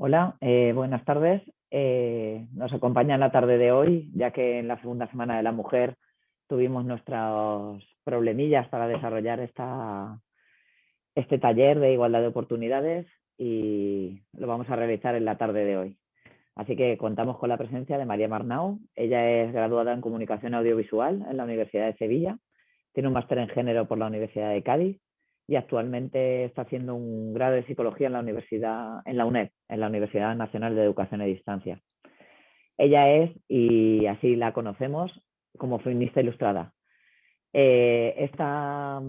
Hola, buenas tardes. Nos acompaña en la tarde de hoy, ya que en la segunda semana de la mujer tuvimos nuestros problemillas para desarrollar este taller de igualdad de oportunidades y lo vamos a realizar en la tarde de hoy. Así que contamos con la presencia de María Marnau. Ella es graduada en comunicación audiovisual en la Universidad de Sevilla, tiene un máster en género por la Universidad de Cádiz y actualmente está haciendo un grado de psicología en la UNED, en la Universidad Nacional de Educación a Distancia. Ella es, y así la conocemos, como feminista ilustrada. Eh, esta,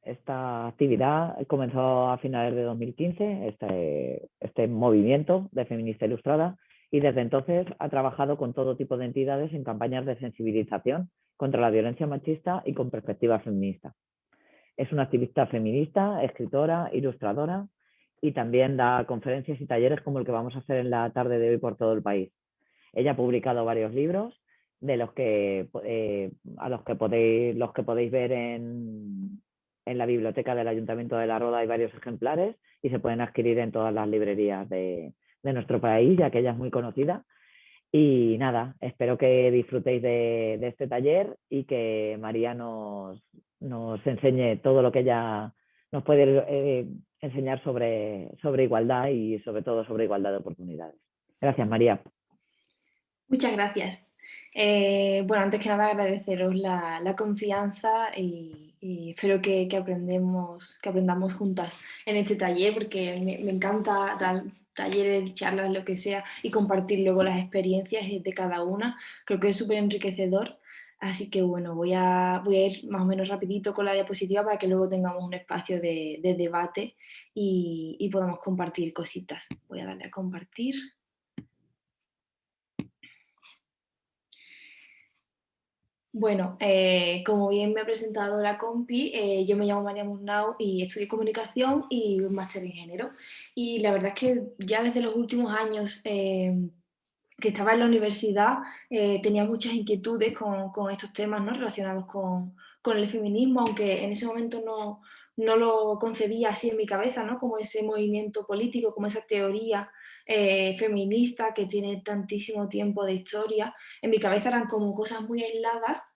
esta actividad comenzó a finales de 2015, este movimiento de feminista ilustrada, y desde entonces ha trabajado con todo tipo de entidades en campañas de sensibilización contra la violencia machista y con perspectiva feminista. Es una activista feminista, escritora, ilustradora y también da conferencias y talleres como el que vamos a hacer en la tarde de hoy por todo el país. Ella ha publicado varios libros de los que podéis ver en la biblioteca del Ayuntamiento de La Roda. Hay varios ejemplares y se pueden adquirir en todas las librerías de nuestro país, ya que ella es muy conocida. Y nada, espero que disfrutéis de este taller y que María nos enseñe todo lo que ella nos puede enseñar sobre igualdad y sobre todo sobre igualdad de oportunidades. Gracias, María. Muchas gracias. Bueno, antes que nada agradeceros la confianza y espero que aprendamos juntas en este taller porque me encanta dar talleres, charlas, lo que sea y compartir luego las experiencias de cada una. Creo que es súper enriquecedor. Así que bueno, voy a ir más o menos rapidito con la diapositiva para que luego tengamos un espacio de debate y podamos compartir cositas. Voy a darle a compartir. Bueno, como bien me ha presentado la compi, yo me llamo María Murnau y estudio comunicación y un máster en género. Y la verdad es que ya desde los últimos años que estaba en la universidad tenía muchas inquietudes con estos temas, ¿no? Relacionados con el feminismo, aunque en ese momento no lo concebía así en mi cabeza, ¿no? Como ese movimiento político, como esa teoría feminista que tiene tantísimo tiempo de historia. En mi cabeza eran como cosas muy aisladas,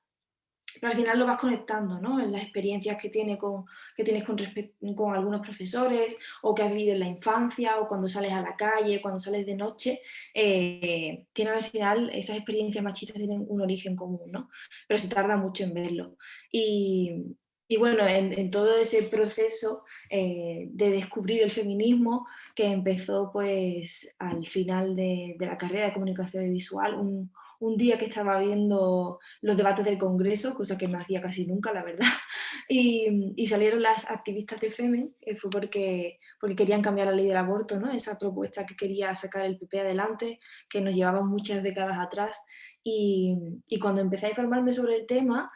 pero al final lo vas conectando, ¿no? En las experiencias que tienes con algunos profesores o que has vivido en la infancia o cuando sales a la calle, cuando sales de noche, tienen al final, esas experiencias machistas tienen un origen común, ¿no? Pero se tarda mucho en verlo. Y bueno, en todo ese proceso de descubrir el feminismo que empezó pues al final de la carrera de comunicación visual, un día que estaba viendo los debates del Congreso, cosa que no hacía casi nunca, la verdad, y salieron las activistas de Femen, que fue porque querían cambiar la ley del aborto, ¿no? Esa propuesta que quería sacar el PP adelante, que nos llevaba muchas décadas atrás, y cuando empecé a informarme sobre el tema,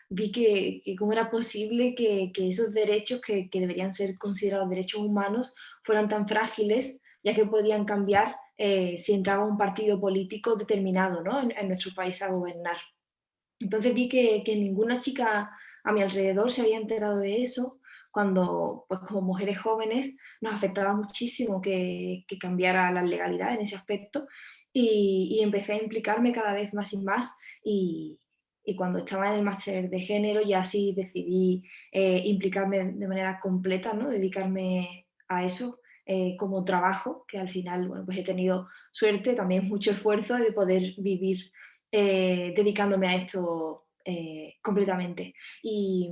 vi que cómo era posible que esos derechos que deberían ser considerados derechos humanos fueran tan frágiles, ya que podían cambiar si entraba un partido político determinado, ¿no? En nuestro país a gobernar. Entonces vi que ninguna chica a mi alrededor se había enterado de eso, cuando, pues como mujeres jóvenes, nos afectaba muchísimo que cambiara la legalidad en ese aspecto y empecé a implicarme cada vez más y más y cuando estaba en el máster de género ya sí decidí implicarme de manera completa, ¿no? Dedicarme a eso como trabajo, que al final, bueno, pues he tenido suerte, también mucho esfuerzo de poder vivir dedicándome a esto completamente. Y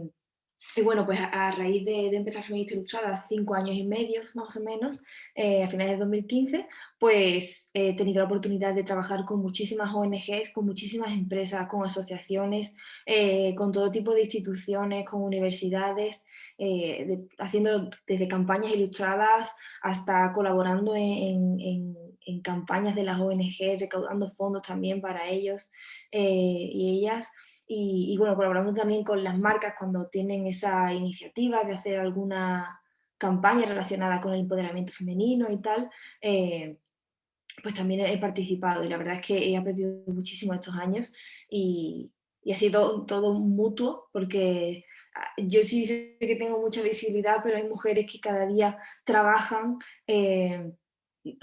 bueno, pues a raíz de empezar Feminista Ilustrada, hace 5 años y medio más o menos, a finales de 2015, pues he tenido la oportunidad de trabajar con muchísimas ONGs, con muchísimas empresas, con asociaciones, con todo tipo de instituciones, con universidades, haciendo desde campañas ilustradas hasta colaborando en campañas de las ONG, recaudando fondos también para ellos y ellas. Y bueno, colaborando también con las marcas cuando tienen esa iniciativa de hacer alguna campaña relacionada con el empoderamiento femenino y tal, pues también he participado y la verdad es que he aprendido muchísimo estos años y ha sido todo mutuo porque yo sí sé que tengo mucha visibilidad, pero hay mujeres que cada día trabajan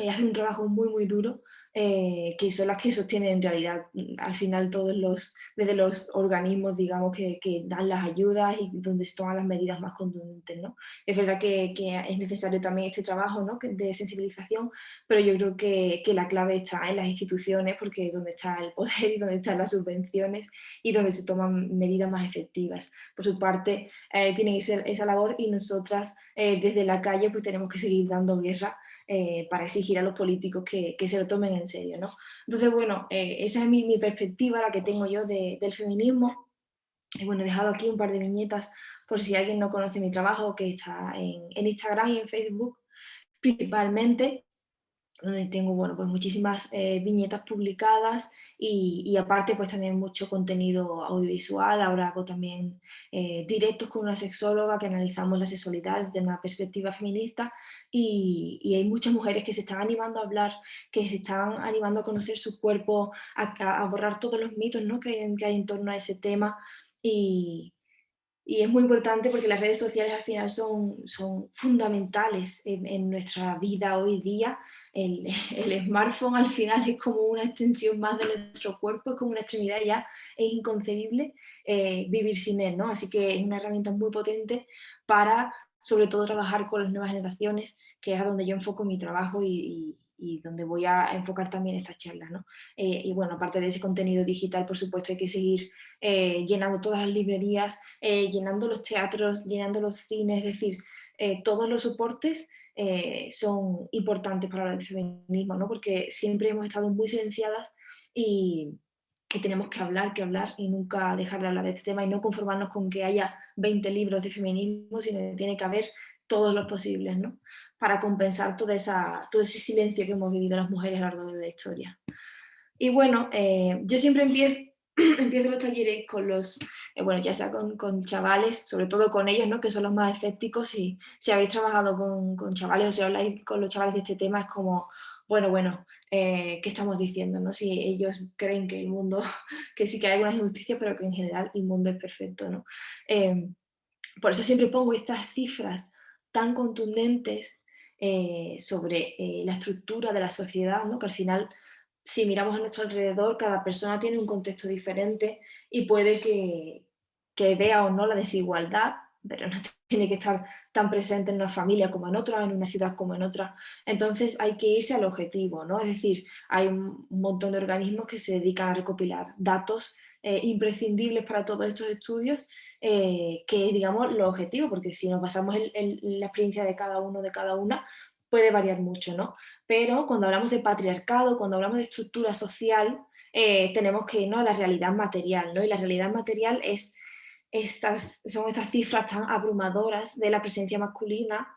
hacen un trabajo muy, muy duro, que son las que sostienen en realidad al final desde los organismos, digamos, que dan las ayudas y donde se toman las medidas más contundentes, ¿no? Es verdad que es necesario también este trabajo, ¿no? De sensibilización, pero yo creo que la clave está en las instituciones, porque es donde está el poder y donde están las subvenciones y donde se toman medidas más efectivas. Por su parte, tiene que ser esa labor y nosotras desde la calle pues tenemos que seguir dando guerra para exigir a los políticos que se lo tomen en serio, ¿no? Entonces, bueno, esa es mi perspectiva, la que tengo yo del feminismo. Y bueno, he dejado aquí un par de viñetas por si alguien no conoce mi trabajo, que está en Instagram y en Facebook principalmente, donde tengo, bueno, pues muchísimas viñetas publicadas y aparte pues también mucho contenido audiovisual. Ahora hago también directos con una sexóloga que analizamos la sexualidad desde una perspectiva feminista y hay muchas mujeres que se están animando a hablar, que se están animando a conocer su cuerpo, a borrar todos los mitos, ¿no? Que hay en torno a ese tema y, y es muy importante porque las redes sociales al final son fundamentales en nuestra vida hoy día. El, el smartphone al final es como una extensión más de nuestro cuerpo, es como una extremidad ya, es inconcebible vivir sin él, ¿no? Así que es una herramienta muy potente para, sobre todo, trabajar con las nuevas generaciones, que es a donde yo enfoco mi trabajo y donde voy a enfocar también estas charlas, ¿no? Y bueno, aparte de ese contenido digital, por supuesto, hay que seguir llenando todas las librerías, llenando los teatros, llenando los cines, es decir, todos los soportes son importantes para el feminismo, ¿no? Porque siempre hemos estado muy silenciadas y, y tenemos que hablar y nunca dejar de hablar de este tema y no conformarnos con que haya 20 libros de feminismo, sino que tiene que haber todos los posibles, ¿no? Para compensar todo ese silencio que hemos vivido las mujeres a lo largo de la historia. Y bueno, yo siempre empiezo, empiezo los talleres con los, bueno, ya sea con chavales, sobre todo con ellos, ¿no? Que son los más escépticos. Si habéis trabajado con chavales o si habláis con los chavales de este tema, es como, bueno, ¿qué estamos diciendo? ¿No? Si ellos creen que el mundo, que sí que hay algunas injusticias, pero que en general el mundo es perfecto, ¿no? Por eso siempre pongo estas cifras tan contundentes sobre la estructura de la sociedad, ¿no? Que al final, si miramos a nuestro alrededor, cada persona tiene un contexto diferente y puede que vea o no la desigualdad, pero no tiene que estar tan presente en una familia como en otra, en una ciudad como en otra. Entonces hay que irse al objetivo, ¿no? Es decir, hay un montón de organismos que se dedican a recopilar datos imprescindibles para todos estos estudios, que es, digamos, lo objetivo, porque si nos basamos en la experiencia de cada uno, de cada una, puede variar mucho, ¿no? Pero cuando hablamos de patriarcado, cuando hablamos de estructura social, tenemos que irnos a la realidad material, ¿no? Y la realidad material son estas cifras tan abrumadoras de la presencia masculina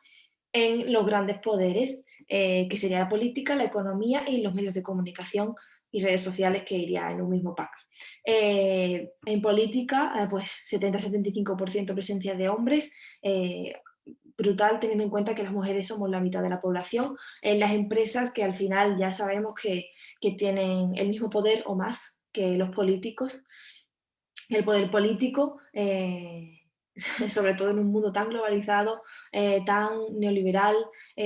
en los grandes poderes, que sería la política, la economía y los medios de comunicación y redes sociales, que iría en un mismo pack. En política, pues 70-75% presencia de hombres, brutal teniendo en cuenta que las mujeres somos la mitad de la población. En las empresas, que al final ya sabemos que tienen el mismo poder o más que los políticos, el poder político, sobre todo en un mundo tan globalizado, tan neoliberal,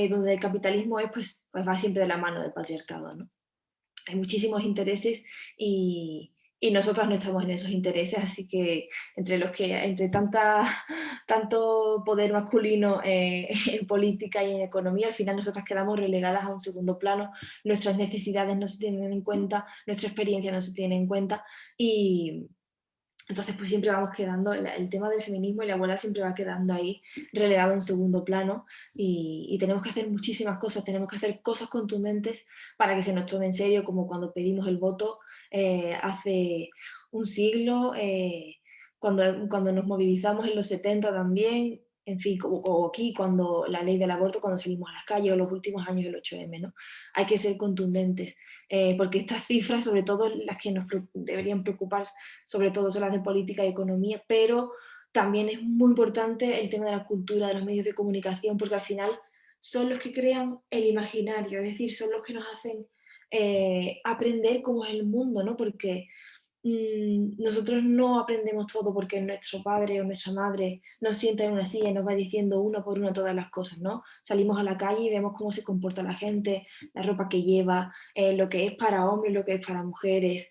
donde el capitalismo pues va siempre de la mano del patriarcado, ¿no? Hay muchísimos intereses y nosotras no estamos en esos intereses, así que entre tanto poder masculino en política y en economía, al final nosotras quedamos relegadas a un segundo plano, nuestras necesidades no se tienen en cuenta, nuestra experiencia no se tiene en cuenta y entonces, pues siempre vamos quedando, el tema del feminismo y la igualdad siempre va quedando ahí relegado a un segundo plano y tenemos que hacer muchísimas cosas, tenemos que hacer cosas contundentes para que se nos tome en serio, como cuando pedimos el voto hace un siglo, cuando nos movilizamos en los 70 también, en fin, o aquí cuando la ley del aborto, cuando salimos a las calles, o los últimos años del 8M, ¿no? Hay que ser contundentes, porque estas cifras, sobre todo las que nos deberían preocupar, sobre todo son las de política y economía, pero también es muy importante el tema de la cultura, de los medios de comunicación, porque al final son los que crean el imaginario, es decir, son los que nos hacen aprender cómo es el mundo, ¿no? Porque nosotros no aprendemos todo porque nuestro padre o nuestra madre nos sienta en una silla y nos va diciendo uno por uno todas las cosas, ¿no? Salimos a la calle y vemos cómo se comporta la gente, la ropa que lleva, lo que es para hombres, lo que es para mujeres.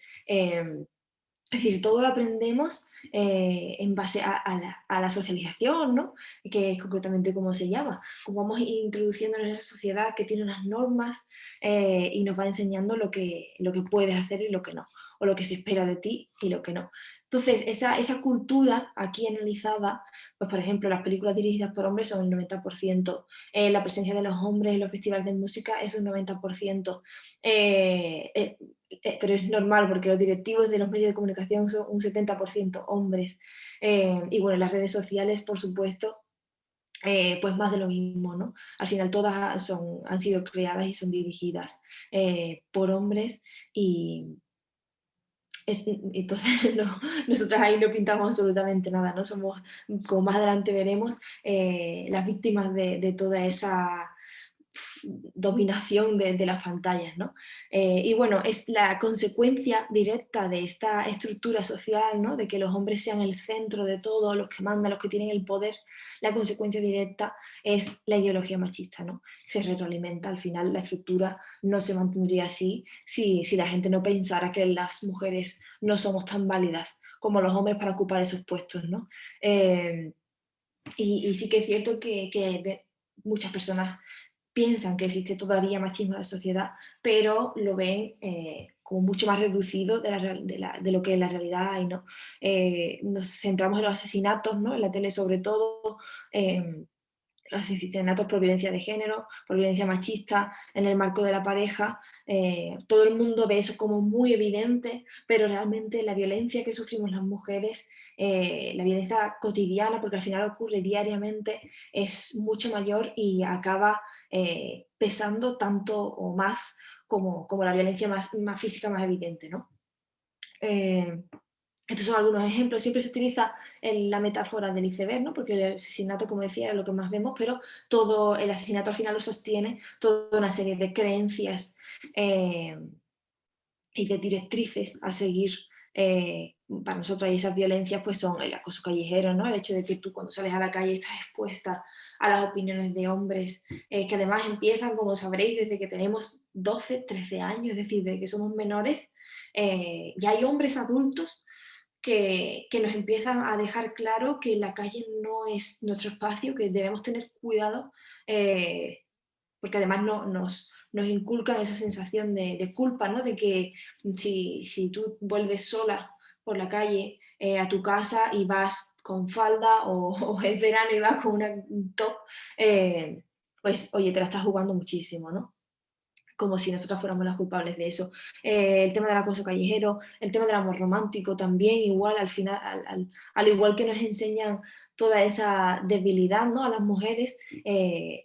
Es decir, todo lo aprendemos en base a la socialización, ¿no? Que es concretamente cómo se llama. Como vamos introduciéndonos en esa sociedad que tiene unas normas y nos va enseñando lo que puedes hacer y lo que no, o lo que se espera de ti y lo que no. Entonces, esa cultura aquí analizada, pues por ejemplo, las películas dirigidas por hombres son el 90%, la presencia de los hombres en los festivales de música es un 90%, pero es normal porque los directivos de los medios de comunicación son un 70% hombres. Y bueno, las redes sociales, por supuesto, pues más de lo mismo, ¿no? Al final todas han sido creadas y son dirigidas por hombres y entonces no, nosotras ahí no pintamos absolutamente nada, ¿no? Somos, como más adelante veremos, las víctimas de toda esa dominación de las pantallas, ¿no? Y bueno, es la consecuencia directa de esta estructura social, ¿no? De que los hombres sean el centro de todo, los que mandan, los que tienen el poder. La consecuencia directa es la ideología machista, ¿no? Se retroalimenta, al final la estructura no se mantendría así si la gente no pensara que las mujeres no somos tan válidas como los hombres para ocupar esos puestos, ¿no? Y sí que es cierto que muchas personas piensan que existe todavía machismo en la sociedad, pero lo ven como mucho más reducido de lo que en la realidad hay, ¿no? Nos centramos en los asesinatos, ¿no? En la tele sobre todo, los asesinatos por violencia de género, por violencia machista, en el marco de la pareja. Todo el mundo ve eso como muy evidente, pero realmente la violencia que sufrimos las mujeres, la violencia cotidiana, porque al final ocurre diariamente, es mucho mayor y acaba pesando tanto o más como la violencia más física, más evidente, ¿no? Estos son algunos ejemplos. Siempre se utiliza la metáfora del iceberg, ¿no? Porque el asesinato, como decía, es lo que más vemos, pero todo el asesinato al final lo sostiene toda una serie de creencias eh, y de directrices a seguir. Para nosotros y esas violencias pues son el acoso callejero, ¿no? El hecho de que tú cuando sales a la calle estás expuesta a las opiniones de hombres, que además empiezan, como sabréis, desde que tenemos 12, 13 años, es decir, desde que somos menores, ya hay hombres adultos que nos empiezan a dejar claro que la calle no es nuestro espacio, que debemos tener cuidado, porque además nos inculcan esa sensación de culpa, ¿no? De que si tú vuelves sola por la calle a tu casa y vas con falda o es verano y vas con un top, pues oye, te la estás jugando muchísimo, ¿no? Como si nosotras fuéramos las culpables de eso. El tema del acoso callejero, el tema del amor romántico también, igual al final, al igual que nos enseñan toda esa debilidad, ¿no? A las mujeres,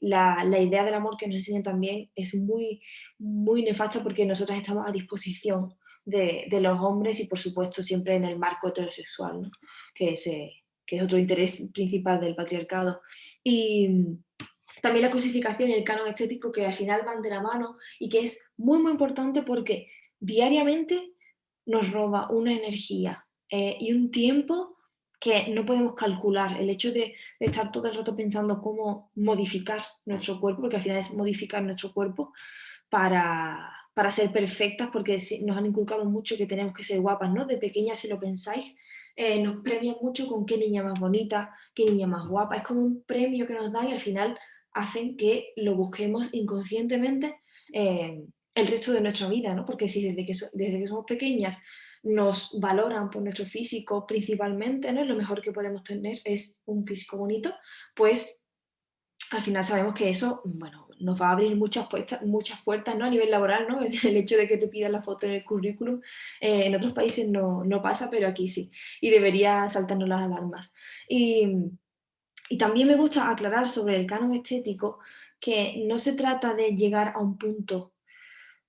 la idea del amor que nos enseñan también es muy, muy nefasta porque nosotras estamos a disposición de los hombres y por supuesto siempre en el marco heterosexual, ¿no? Que es otro interés principal del patriarcado. Y también la cosificación y el canon estético que al final van de la mano y que es muy, muy importante porque diariamente nos roba una energía y un tiempo que no podemos calcular. El hecho de estar todo el rato pensando cómo modificar nuestro cuerpo, porque al final es modificar nuestro cuerpo para ser perfectas, porque nos han inculcado mucho que tenemos que ser guapas, ¿no? De pequeñas, si lo pensáis, nos premian mucho con qué niña más bonita, qué niña más guapa. Es como un premio que nos dan y al final hacen que lo busquemos inconscientemente el resto de nuestra vida, ¿no? Porque si desde que somos pequeñas nos valoran por nuestro físico principalmente, ¿no? Lo mejor que podemos tener es un físico bonito, pues al final sabemos que eso, bueno, nos va a abrir muchas puertas, ¿no? A nivel laboral, ¿no? El hecho de que te pidan la foto en el currículum, en otros países no pasa, pero aquí sí, y debería saltarnos las alarmas. Y también me gusta aclarar sobre el canon estético que no se trata de llegar a un punto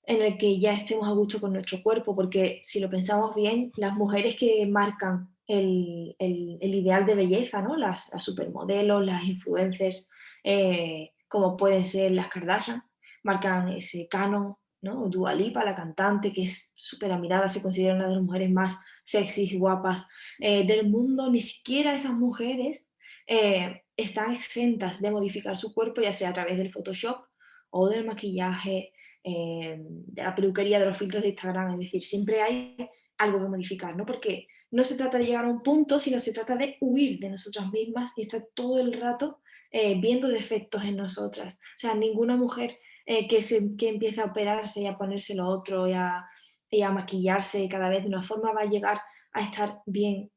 en el que ya estemos a gusto con nuestro cuerpo, porque si lo pensamos bien, las mujeres que marcan el ideal de belleza, ¿no? Las supermodelos, las influencers, como pueden ser las Kardashian, marcan ese canon ¿no? O Dua Lipa, la cantante, que es súper admirada, se considera una de las mujeres más sexys y guapas del mundo, ni siquiera esas mujeres están exentas de modificar su cuerpo, ya sea a través del Photoshop o del maquillaje, de la peluquería, de los filtros de Instagram, es decir, siempre hay algo que modificar, ¿no? Porque no se trata de llegar a un punto, sino se trata de huir de nosotras mismas y estar todo el rato viendo defectos en nosotras. O sea, ninguna mujer que empieza a operarse y a ponerse lo otro y a maquillarse cada vez de una forma va a llegar a estar bien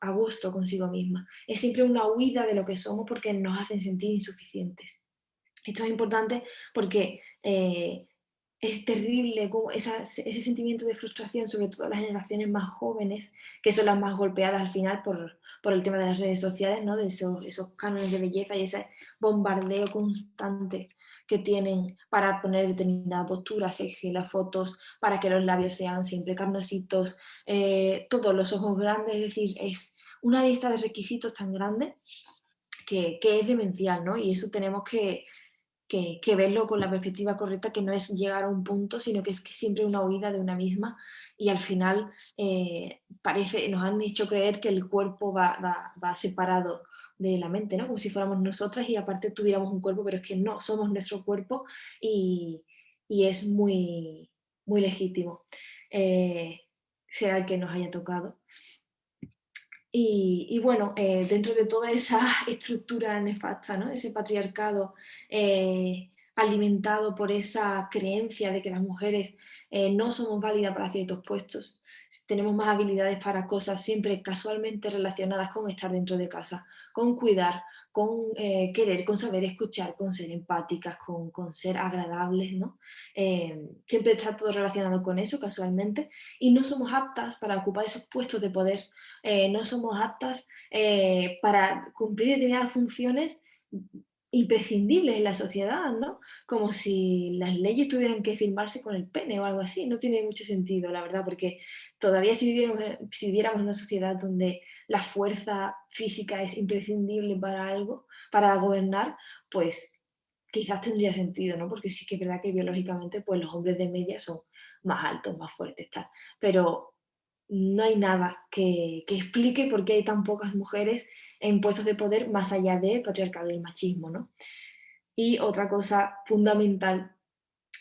a gusto consigo misma. Es siempre una huida de lo que somos porque nos hacen sentir insuficientes. Esto es importante porque es terrible como ese sentimiento de frustración, sobre todo en las generaciones más jóvenes, que son las más golpeadas al final por el tema de las redes sociales, ¿no? De esos cánones de belleza y ese bombardeo constante que tienen para poner determinada postura sexy en las fotos, para que los labios sean siempre carnositos, todos los ojos grandes, es decir, es una lista de requisitos tan grande que es demencial, ¿no? Y eso tenemos que verlo con la perspectiva correcta, que no es llegar a un punto, sino que es que siempre una huida de una misma y al final nos han hecho creer que el cuerpo va separado de la mente, ¿no? Como si fuéramos nosotras y aparte tuviéramos un cuerpo, pero es que no, somos nuestro cuerpo y, y es muy, muy legítimo. Eh, Sea el que nos haya tocado. Y bueno, dentro de toda esa estructura nefasta, ¿no? Ese patriarcado alimentado por esa creencia de que las mujeres no somos válidas para ciertos puestos, tenemos más habilidades para cosas siempre casualmente relacionadas con estar dentro de casa, con cuidar, con querer, con saber escuchar, con ser empáticas, con ser agradables, ¿no? Siempre está todo relacionado con eso casualmente y no somos aptas para ocupar esos puestos de poder, no somos aptas para cumplir determinadas funciones imprescindibles en la sociedad, ¿no? Como si las leyes tuvieran que firmarse con el pene o algo así. No tiene mucho sentido, la verdad, porque todavía si viviéramos en una sociedad donde la fuerza física es imprescindible para algo, para gobernar, pues quizás tendría sentido, ¿no? Porque sí que es verdad que biológicamente pues los hombres de media son más altos, más fuertes, tal. Pero no hay nada que explique por qué hay tan pocas mujeres en puestos de poder más allá del patriarcado y el machismo, ¿no? Y otra cosa fundamental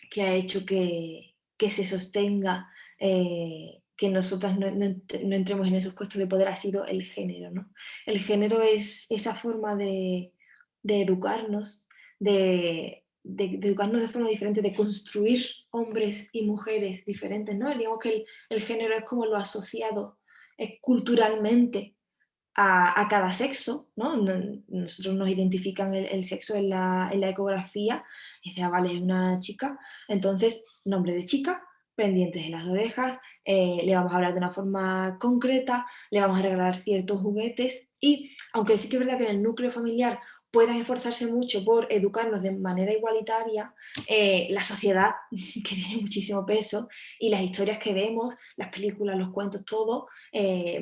que ha hecho que se sostenga, que nosotras no entremos en esos puestos de poder ha sido el género, ¿no? El género es esa forma de educarnos, de educarnos de forma diferente, de construir hombres y mujeres diferentes, ¿no? Digamos que el género es como lo asociado culturalmente a cada sexo, ¿no? Nosotros nos identifican el sexo en la ecografía y dice, ah, vale, es una chica, entonces nombre de chica, pendientes en las orejas, le vamos a hablar de una forma concreta, le vamos a regalar ciertos juguetes y aunque sí que es verdad que en el núcleo familiar puedan esforzarse mucho por educarnos de manera igualitaria, la sociedad, que tiene muchísimo peso, y las historias que vemos, las películas, los cuentos, todo,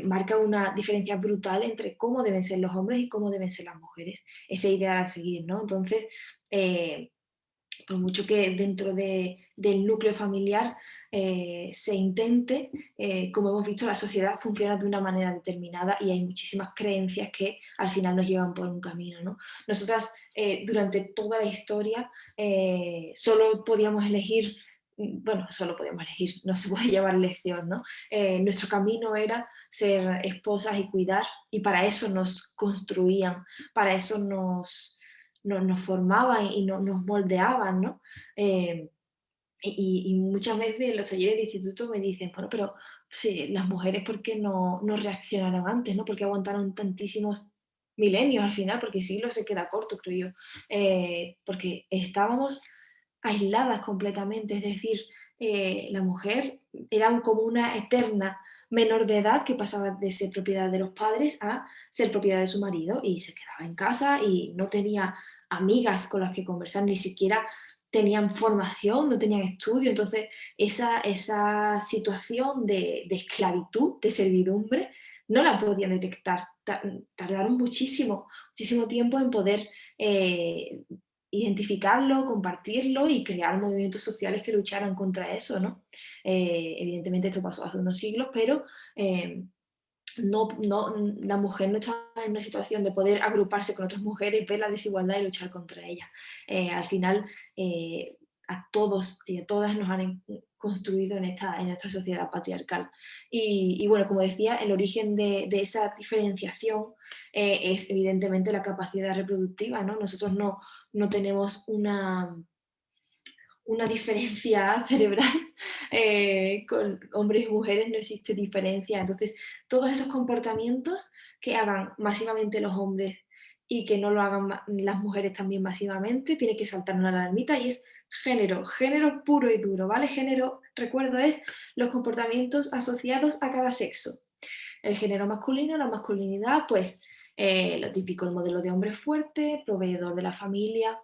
marca una diferencia brutal entre cómo deben ser los hombres y cómo deben ser las mujeres. Esa idea a seguir, ¿no? Entonces, eh, por mucho que dentro del núcleo familiar se intente, como hemos visto, la sociedad funciona de una manera determinada y hay muchísimas creencias que al final nos llevan por un camino, ¿no? Nosotras, durante toda la historia, solo podíamos elegir, bueno, solo podíamos elegir, no se puede llevar elección, ¿no? Nuestro camino era ser esposas y cuidar, y para eso nos construían, para eso nos formaban y nos moldeaban, ¿no? Eh, y muchas veces en los talleres de instituto me dicen, bueno, pero sí, las mujeres, ¿por qué no reaccionaron antes? ¿No? ¿Por qué aguantaron tantísimos milenios al final? Porque siglo se queda corto, creo yo. Porque estábamos aisladas completamente, es decir, la mujer era como una eterna menor de edad que pasaba de ser propiedad de los padres a ser propiedad de su marido y se quedaba en casa y no tenía amigas con las que conversar, ni siquiera tenían formación, no tenían estudio, entonces esa situación de esclavitud, de servidumbre, no la podían detectar. Tardaron muchísimo, muchísimo tiempo en poder identificarlo, compartirlo y crear movimientos sociales que lucharan contra eso, ¿no? Evidentemente esto pasó hace unos siglos, pero la mujer no estaba en una situación de poder agruparse con otras mujeres, ver la desigualdad y luchar contra ella. Al final, a todos y a todas nos han construido en esta sociedad patriarcal. Y bueno, como decía, el origen de esa diferenciación es evidentemente la capacidad reproductiva, ¿no? Nosotros no tenemos una diferencia cerebral con hombres y mujeres, no existe diferencia. Entonces, todos esos comportamientos que hagan masivamente los hombres y que no lo hagan las mujeres también masivamente, tiene que saltar una alarmita y es género puro y duro, ¿vale? Género, recuerdo, es los comportamientos asociados a cada sexo. El género masculino, la masculinidad, pues lo típico, el modelo de hombre fuerte, proveedor de la familia,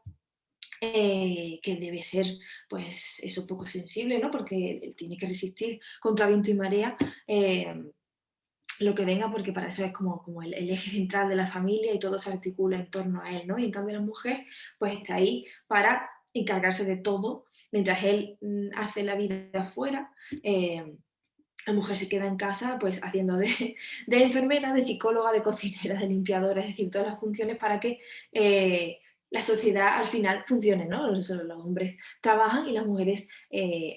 que debe ser, pues, eso, poco sensible, ¿no? Porque él tiene que resistir contra viento y marea lo que venga, porque para eso es como el eje central de la familia y todo se articula en torno a él, ¿no? Y en cambio la mujer, pues, está ahí para encargarse de todo, mientras él hace la vida afuera. La mujer se queda en casa pues haciendo de enfermera, de psicóloga, de cocinera, de limpiadora, es decir, todas las funciones para que la sociedad al final funcione, ¿no? Los hombres trabajan y las mujeres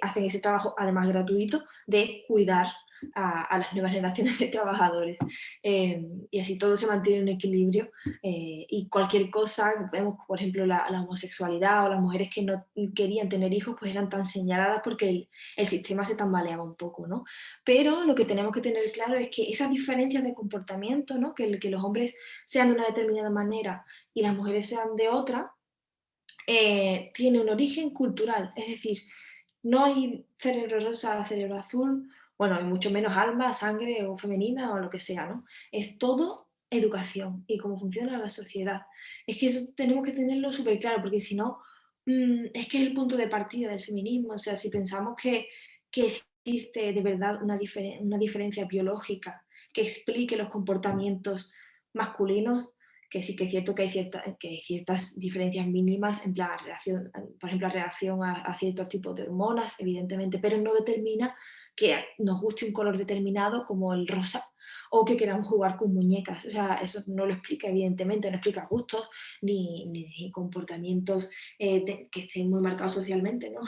hacen ese trabajo, además gratuito, de cuidar a las nuevas generaciones de trabajadores. Y así todo se mantiene en un equilibrio y cualquier cosa, vemos por ejemplo la homosexualidad o las mujeres que no querían tener hijos, pues eran tan señaladas porque el sistema se tambaleaba un poco, ¿no? Pero lo que tenemos que tener claro es que esas diferencias de comportamiento, ¿no? que los hombres sean de una determinada manera y las mujeres sean de otra, tiene un origen cultural. Es decir, no hay cerebro rosa, cerebro azul, bueno, y mucho menos alma, sangre o femenina o lo que sea, ¿no? Es todo educación y cómo funciona la sociedad. Es que eso tenemos que tenerlo súper claro, porque si no, es que es el punto de partida del feminismo. O sea, si pensamos que existe de verdad una diferencia biológica que explique los comportamientos masculinos, que sí que es cierto que hay ciertas diferencias mínimas, en plan, por ejemplo, la reacción a ciertos tipos de hormonas, evidentemente, pero no determina que nos guste un color determinado como el rosa o que queramos jugar con muñecas. O sea, eso no lo explica, evidentemente, no explica gustos ni comportamientos que estén muy marcados socialmente, ¿no?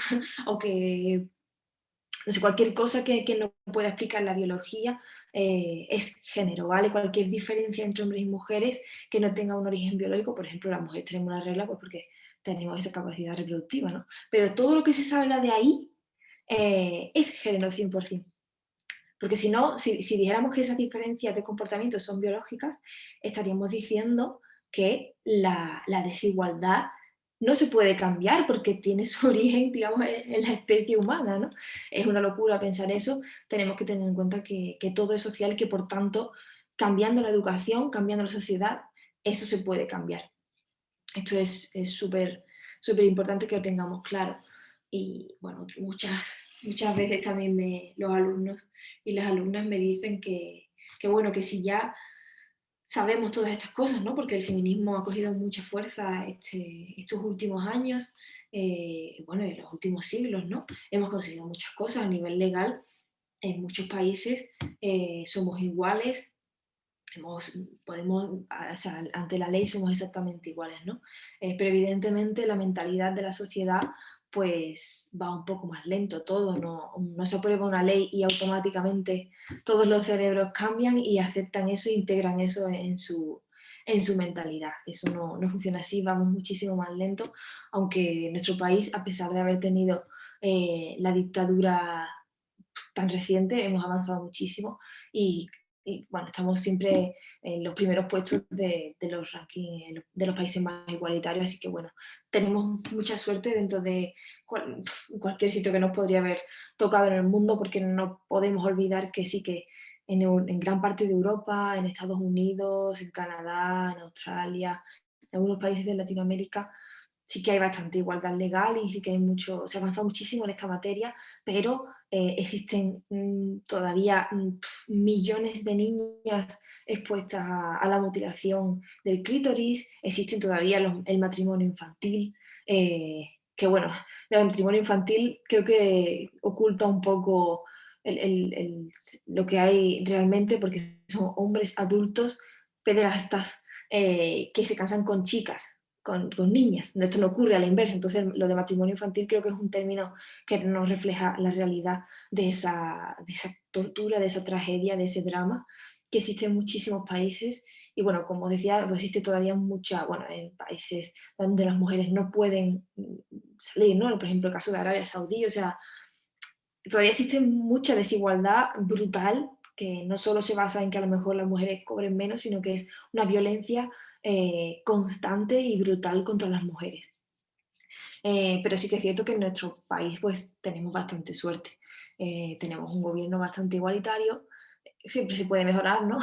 O que no sé, cualquier cosa que no pueda explicar la biología es género, ¿vale? Cualquier diferencia entre hombres y mujeres que no tenga un origen biológico, por ejemplo, las mujeres tenemos una regla pues porque tenemos esa capacidad reproductiva, ¿no? Pero todo lo que se salga de ahí es género 100%. Porque si no, si dijéramos que esas diferencias de comportamiento son biológicas, estaríamos diciendo que la desigualdad no se puede cambiar porque tiene su origen, digamos, en la especie humana, ¿no? Es una locura pensar eso. Tenemos que tener en cuenta que todo es social y que, por tanto, cambiando la educación, cambiando la sociedad, eso se puede cambiar. Esto es súper súper importante que lo tengamos claro. Y bueno, muchas veces también los alumnos y las alumnas me dicen bueno, que si ya sabemos todas estas cosas, ¿no? Porque el feminismo ha cogido mucha fuerza estos últimos años, bueno, en los últimos siglos, ¿no? Hemos conseguido muchas cosas a nivel legal. En muchos países somos iguales, podemos, o sea, ante la ley somos exactamente iguales, ¿no? Pero evidentemente la mentalidad de la sociedad pues va un poco más lento todo, no se aprueba una ley y automáticamente todos los cerebros cambian y aceptan eso e integran eso en su mentalidad. Eso no funciona así, vamos muchísimo más lento, aunque nuestro país, a pesar de haber tenido la dictadura tan reciente, hemos avanzado muchísimo y bueno, estamos siempre en los primeros puestos de los rankings de los países más igualitarios, así que bueno, tenemos mucha suerte dentro de cualquier sitio que nos podría haber tocado en el mundo, porque no podemos olvidar que sí que en gran parte de Europa, en Estados Unidos, en Canadá, en Australia, en algunos países de Latinoamérica, sí que hay bastante igualdad legal y sí que hay se ha avanzado muchísimo en esta materia, pero existen todavía millones de niñas expuestas a la mutilación del clítoris, existen todavía el matrimonio infantil, que bueno, el matrimonio infantil creo que oculta un poco lo que hay realmente, porque son hombres adultos pederastas que se casan con chicas, con niñas. Esto no ocurre a la inversa, entonces lo de matrimonio infantil creo que es un término que no refleja la realidad de esa tortura, de esa tragedia, de ese drama que existe en muchísimos países y bueno, como decía, pues existe todavía mucha, bueno, en países donde las mujeres no pueden salir, ¿no? Por ejemplo, el caso de Arabia Saudí, o sea, todavía existe mucha desigualdad brutal que no solo se basa en que a lo mejor las mujeres cobren menos, sino que es una violencia constante y brutal contra las mujeres. Pero sí que es cierto que en nuestro país pues tenemos bastante suerte. Tenemos un gobierno bastante igualitario, siempre se puede mejorar, ¿no?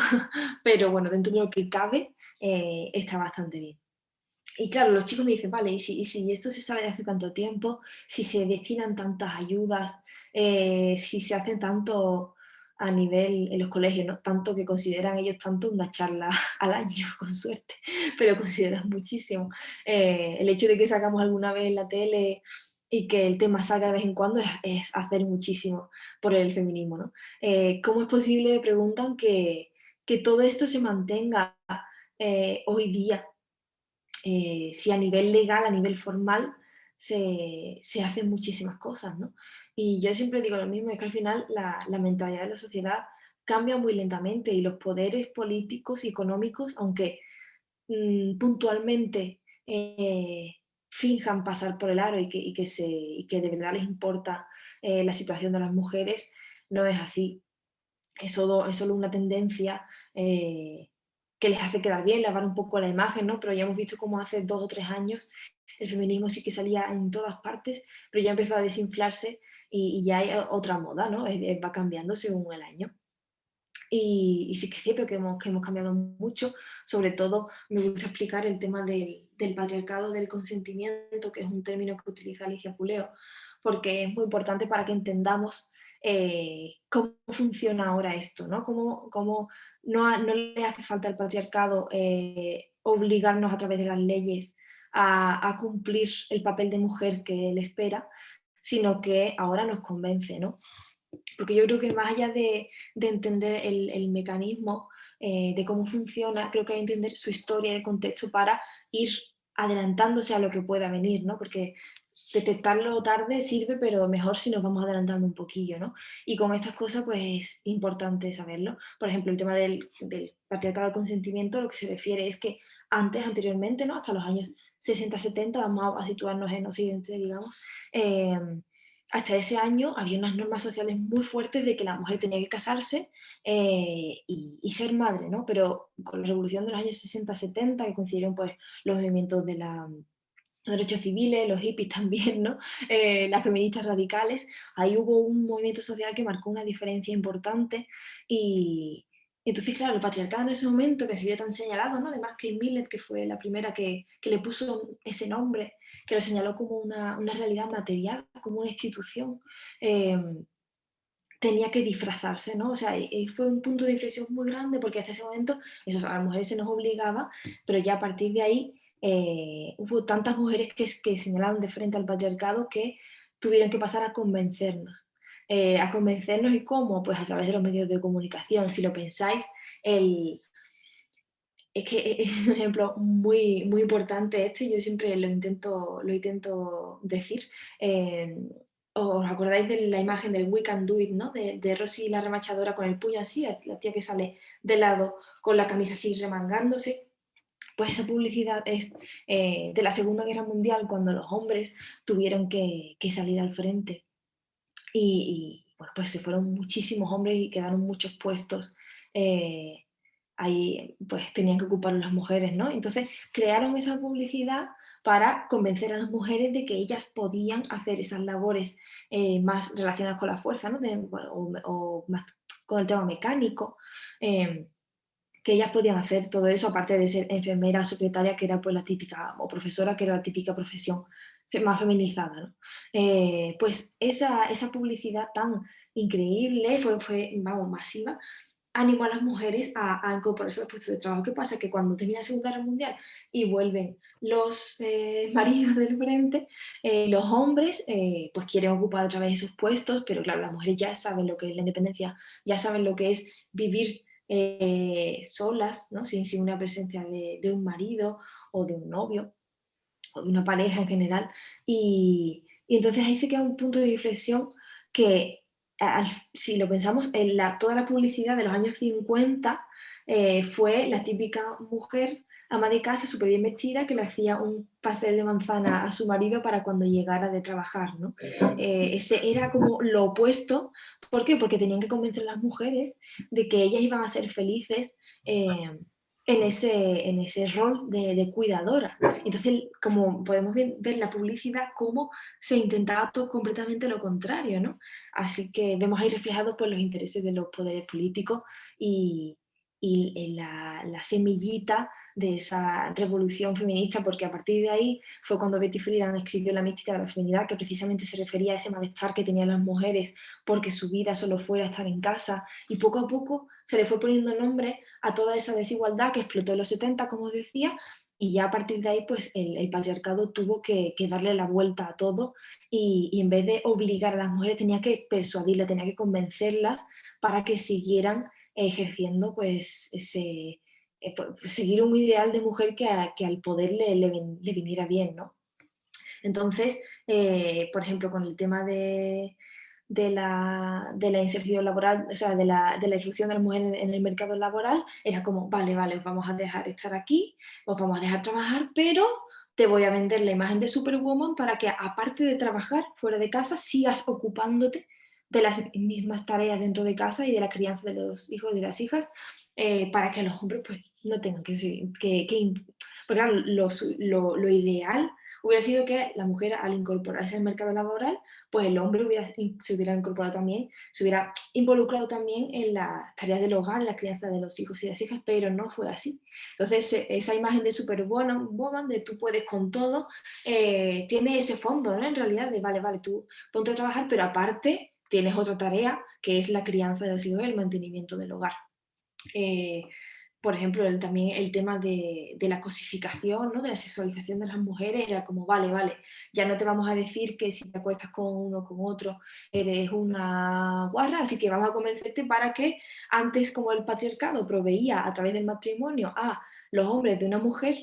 Pero bueno, dentro de lo que cabe está bastante bien. Y claro, los chicos me dicen, vale, y si esto se sabe de hace tanto tiempo, si se destinan tantas ayudas, si se hace tanto a nivel en los colegios, ¿no? Tanto que consideran ellos tanto una charla al año, con suerte, pero consideran muchísimo. El hecho de que sacamos alguna vez en la tele y que el tema salga de vez en cuando es hacer muchísimo por el feminismo, ¿no? ¿Cómo es posible, me preguntan, que todo esto se mantenga hoy día? Si a nivel legal, a nivel formal, se hacen muchísimas cosas, ¿no? Y yo siempre digo lo mismo, es que al final la mentalidad de la sociedad cambia muy lentamente y los poderes políticos y económicos, aunque puntualmente finjan pasar por el aro y que de verdad les importa la situación de las mujeres, no es así. Es solo una tendencia que les hace quedar bien, lavar un poco la imagen, ¿no? Pero ya hemos visto cómo hace 2 o 3 años el feminismo sí que salía en todas partes, pero ya empezó a desinflarse y ya hay otra moda, ¿no? Va cambiando según el año. Y sí que es cierto que hemos cambiado mucho, sobre todo me gusta explicar el tema del patriarcado del consentimiento, que es un término que utiliza Alicia Puleo, porque es muy importante para que entendamos cómo funciona ahora esto, ¿no? Cómo no le hace falta al patriarcado obligarnos a través de las leyes a cumplir el papel de mujer que él espera, sino que ahora nos convence, ¿no? Porque yo creo que más allá de entender el mecanismo de cómo funciona, creo que hay que entender su historia y el contexto para ir adelantándose a lo que pueda venir, ¿no? Porque detectarlo tarde sirve, pero mejor si nos vamos adelantando un poquillo, ¿no? Y con estas cosas, pues es importante saberlo. Por ejemplo, el tema del patriarcado del consentimiento, lo que se refiere es que anteriormente, ¿no? Hasta los años 60-70, vamos a situarnos en Occidente, digamos, eh, hasta ese año había unas normas sociales muy fuertes de que la mujer tenía que casarse y ser madre, ¿no? Pero con la revolución de los años 60-70, que coincidieron pues los movimientos de los derechos civiles, los hippies también, ¿no? Las feministas radicales, ahí hubo un movimiento social que marcó una diferencia importante y entonces, claro, el patriarcado en ese momento que se vio tan señalado, ¿no? Además que Millet, que fue la primera que le puso ese nombre, que lo señaló como una realidad material, como una institución, eh, tenía que disfrazarse, ¿no? O sea, fue un punto de inflexión muy grande porque hasta ese momento, eso, a las mujeres se nos obligaba, pero ya a partir de ahí hubo tantas mujeres que señalaron de frente al patriarcado que tuvieron que pasar a convencernos. A convencernos y cómo, pues a través de los medios de comunicación. Si lo pensáis, el, es que es un ejemplo muy, muy importante este, yo siempre lo intento decir. Eh, ¿Os acordáis de la imagen del We Can Do It, ¿no? De Rosy la remachadora con el puño así, la tía que sale de lado con la camisa así remangándose? Pues esa publicidad es de la Segunda Guerra Mundial, cuando los hombres tuvieron que salir al frente. Bueno, pues se fueron muchísimos hombres y quedaron muchos puestos. eh, Ahí pues tenían que ocupar las mujeres, ¿no? Entonces crearon esa publicidad para convencer a las mujeres de que ellas podían hacer esas labores más relacionadas con la fuerza, ¿no? Bueno, o más con el tema mecánico, eh, que ellas podían hacer todo eso, aparte de ser enfermera o secretaria, que era pues la típica, o profesora, que era la típica profesión más feminizada, ¿no? Pues esa publicidad tan increíble, vamos, masiva, animó a las mujeres a incorporarse a los puestos de trabajo. ¿Qué pasa? Que cuando termina la Segunda Guerra Mundial y vuelven los maridos del frente, los hombres pues quieren ocupar otra vez esos puestos, pero claro, las mujeres ya saben lo que es la independencia, ya saben lo que es vivir solas, ¿no? Sin una presencia de un marido o de un novio o de una pareja en general. Y entonces ahí se queda un punto de inflexión que, si lo pensamos, toda la publicidad de los años 50 fue la típica mujer ama de casa, súper bien vestida, que le hacía un pastel de manzana a su marido para cuando llegara de trabajar, ¿no? Ese era como lo opuesto. ¿Por qué? Porque tenían que convencer a las mujeres de que ellas iban a ser felices en ese rol de cuidadora. Entonces, como podemos ver la publicidad, cómo se intentaba todo completamente lo contrario, ¿no? Así que vemos ahí reflejados pues, los intereses de los poderes políticos y, y la semillita de esa revolución feminista, porque a partir de ahí fue cuando Betty Friedan escribió La mística de la feminidad, que precisamente se refería a ese malestar que tenían las mujeres porque su vida solo fuera estar en casa, y poco a poco se le fue poniendo nombre a toda esa desigualdad que explotó en los 70, como os decía, y ya a partir de ahí pues el patriarcado tuvo que darle la vuelta a todo y en vez de obligar a las mujeres tenía que persuadirlas, tenía que convencerlas para que siguieran ejerciendo pues seguir un ideal de mujer que al poder le viniera bien, ¿no? Entonces, por ejemplo, con el tema de la inserción laboral, o sea, de la inclusión de la mujer en el mercado laboral, era como, vale, os vamos a dejar estar aquí, os vamos a dejar trabajar, pero te voy a vender la imagen de Superwoman para que, aparte de trabajar fuera de casa, sigas ocupándote de las mismas tareas dentro de casa y de la crianza de los hijos y de las hijas, para que los hombres pues, no tengan que seguir, porque claro, lo ideal hubiera sido que la mujer, al incorporarse al mercado laboral, pues el hombre se hubiera incorporado también, se hubiera involucrado también en las tareas del hogar, en la crianza de los hijos y las hijas, pero no fue así. Entonces, esa imagen de Superwoman, de tú puedes con todo, tiene ese fondo, ¿no? En realidad, de vale, tú ponte a trabajar, pero aparte tienes otra tarea, que es la crianza de los hijos y el mantenimiento del hogar. Por ejemplo, también el tema de la cosificación, ¿no? De la sexualización de las mujeres, era como, vale, ya no te vamos a decir que si te acuestas con uno o con otro eres una guarra, así que vamos a convencerte para que antes, como el patriarcado proveía a través del matrimonio a los hombres de una mujer,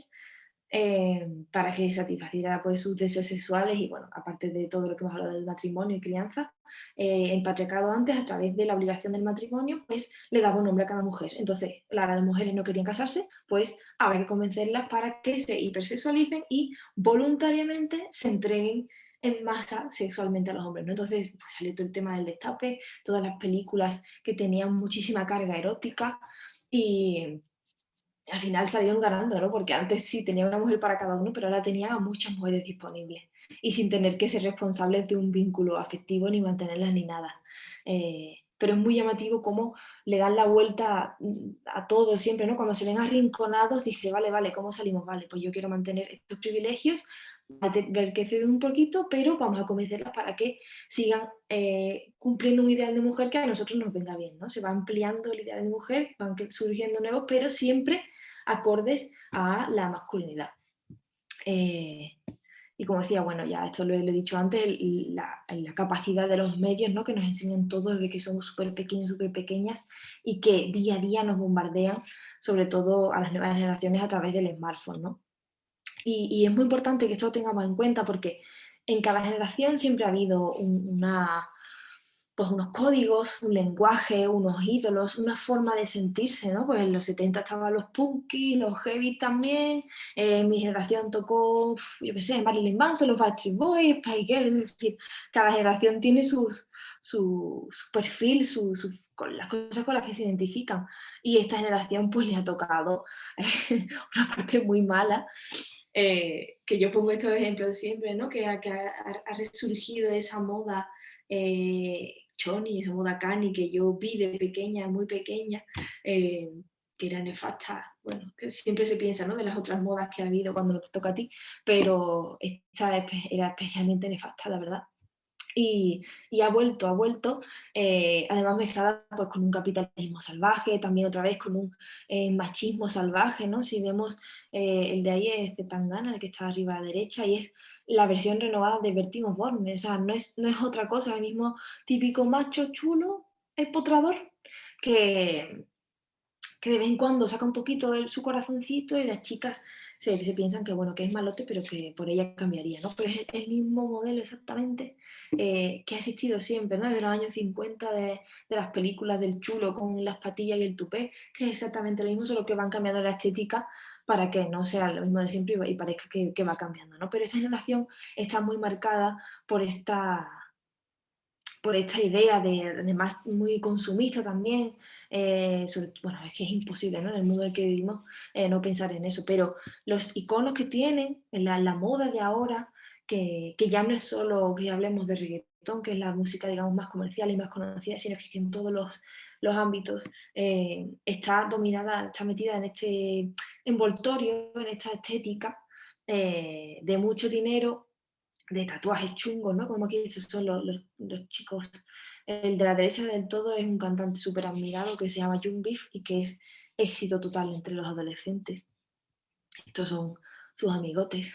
para que satisfaciera pues, sus deseos sexuales y, bueno, aparte de todo lo que hemos hablado del matrimonio y crianza, el patriarcado antes, a través de la obligación del matrimonio, pues le daba un nombre a cada mujer. Entonces, claro, las mujeres no querían casarse, pues había que convencerlas para que se hipersexualicen y voluntariamente se entreguen en masa sexualmente a los hombres, ¿no? Entonces pues, salió todo el tema del destape, todas las películas que tenían muchísima carga erótica y al final salieron ganando, ¿no? Porque antes sí tenía una mujer para cada uno, pero ahora tenía a muchas mujeres disponibles y sin tener que ser responsables de un vínculo afectivo ni mantenerlas ni nada. Pero es muy llamativo cómo le dan la vuelta a todo siempre, ¿no? Cuando se ven arrinconados, dice, vale, ¿cómo salimos? Vale, pues yo quiero mantener estos privilegios, ver que ceden un poquito, pero vamos a convencerlas para que sigan cumpliendo un ideal de mujer que a nosotros nos venga bien, ¿no? Se va ampliando el ideal de mujer, van surgiendo nuevos, pero siempre acordes a la masculinidad. Y como decía, bueno, ya esto lo he dicho antes, la capacidad de los medios, ¿no? Que nos enseñan todo desde que somos súper pequeños, súper pequeñas y que día a día nos bombardean, sobre todo a las nuevas generaciones a través del smartphone, ¿no? Y es muy importante que esto lo tengamos en cuenta porque en cada generación siempre ha habido pues unos códigos, un lenguaje, unos ídolos, una forma de sentirse, ¿no? Pues en los 70 estaban los punkis, los heavy también, mi generación tocó, yo qué sé, Marilyn Manson, los Backstreet Boys, Spice Girls, es decir, cada generación tiene su perfil, con las cosas con las que se identifican, y esta generación pues le ha tocado una parte muy mala, que yo pongo estos ejemplos siempre, ¿no? Que ha resurgido esa moda choni, esa moda cani que yo vi de pequeña, muy pequeña, que era nefasta. Bueno, que siempre se piensa, ¿no? De las otras modas que ha habido cuando no te toca a ti, pero esta era especialmente nefasta, la verdad. Y ha vuelto, además mezclada pues, con un capitalismo salvaje, también otra vez con un machismo salvaje, ¿no? Si vemos, el de ahí es Zetangana, el que está arriba a la derecha, y es la versión renovada de Bertín Osborne, o sea, no es otra cosa, el mismo típico macho chulo, empotrador, que, que de vez en cuando saca un poquito su corazoncito y las chicas se piensan que, bueno, que es malote, pero que por ella cambiaría, ¿no? Pero es el mismo modelo exactamente que ha existido siempre, ¿no? Desde los años 50 de las películas del chulo con las patillas y el tupé, que es exactamente lo mismo, solo que van cambiando la estética para que no sea lo mismo de siempre y parezca que va cambiando, ¿no? Pero esta generación está muy marcada por esta por esta idea de más muy consumista también. Bueno, es que es imposible, ¿no? En el mundo en el que vivimos no pensar en eso, pero los iconos que tienen, la moda de ahora, que ya no es solo que hablemos de reggaetón, que es la música, digamos, más comercial y más conocida, sino que en todos los ámbitos está dominada, está metida en este envoltorio, en esta estética de mucho dinero, de tatuajes chungos, ¿no? Como aquí esos son los chicos. El de la derecha del todo es un cantante súper admirado que se llama Jung Beef y que es éxito total entre los adolescentes. Estos son sus amigotes.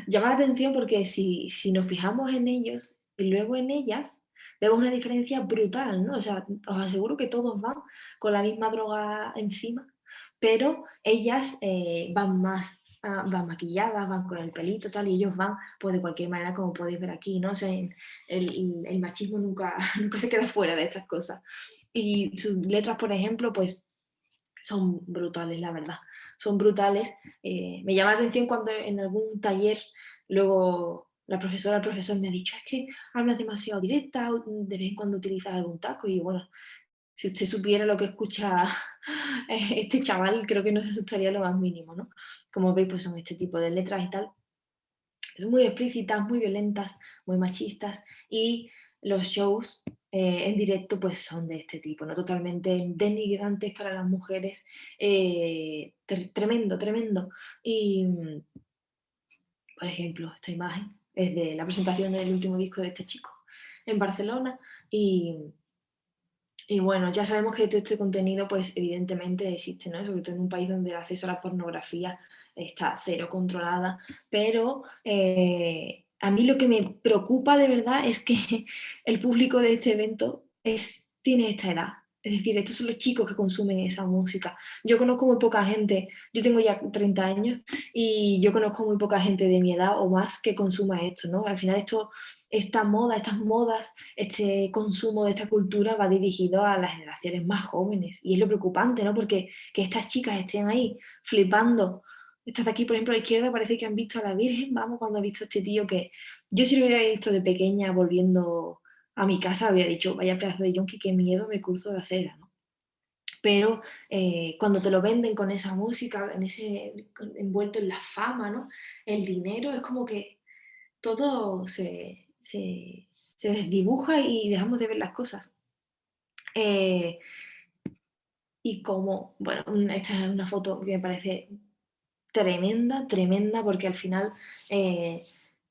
Llama la atención porque si nos fijamos en ellos y luego en ellas, vemos una diferencia brutal, ¿no? O sea, os aseguro que todos van con la misma droga encima, pero ellas van más, van maquilladas, van con el pelito tal, y ellos van pues de cualquier manera, como podéis ver aquí, ¿no? O sea, el machismo nunca, nunca se queda fuera de estas cosas. Y sus letras, por ejemplo, pues son brutales, la verdad. Son brutales. Me llama la atención cuando en algún taller luego la profesora, el profesor me ha dicho, es que hablas demasiado directa, o de vez en cuando utilizas algún taco, y bueno, si usted supiera lo que escucha este chaval, creo que no se asustaría lo más mínimo, ¿no? Como veis, pues son este tipo de letras y tal, son muy explícitas, muy violentas, muy machistas, y los shows en directo pues son de este tipo, ¿no? Totalmente denigrantes para las mujeres, tremendo, tremendo. Y, por ejemplo, esta imagen es de la presentación del último disco de este chico en Barcelona, y bueno, ya sabemos que todo este contenido, pues evidentemente existe, ¿no? Sobre todo en un país donde el acceso a la pornografía está cero controlada, pero a mí lo que me preocupa de verdad es que el público de este evento tiene esta edad. Es decir, estos son los chicos que consumen esa música. Yo conozco muy poca gente, yo tengo ya 30 años y yo conozco muy poca gente de mi edad o más que consuma esto, ¿no? Al final esta moda, estas modas, este consumo de esta cultura va dirigido a las generaciones más jóvenes. Y es lo preocupante, ¿no? Porque que estas chicas estén ahí flipando. Estas de aquí, por ejemplo, a la izquierda parece que han visto a la Virgen, vamos, cuando ha visto a este tío que yo si lo hubiera visto de pequeña volviendo a mi casa, habría dicho, vaya pedazo de yonki, qué miedo, me cruzo de acera, ¿no? Pero cuando te lo venden con esa música, en ese envuelto en la fama, ¿no? El dinero, es como que todo se desdibuja y dejamos de ver las cosas. Y como, bueno, esta es una foto que me parece tremenda, tremenda, porque al final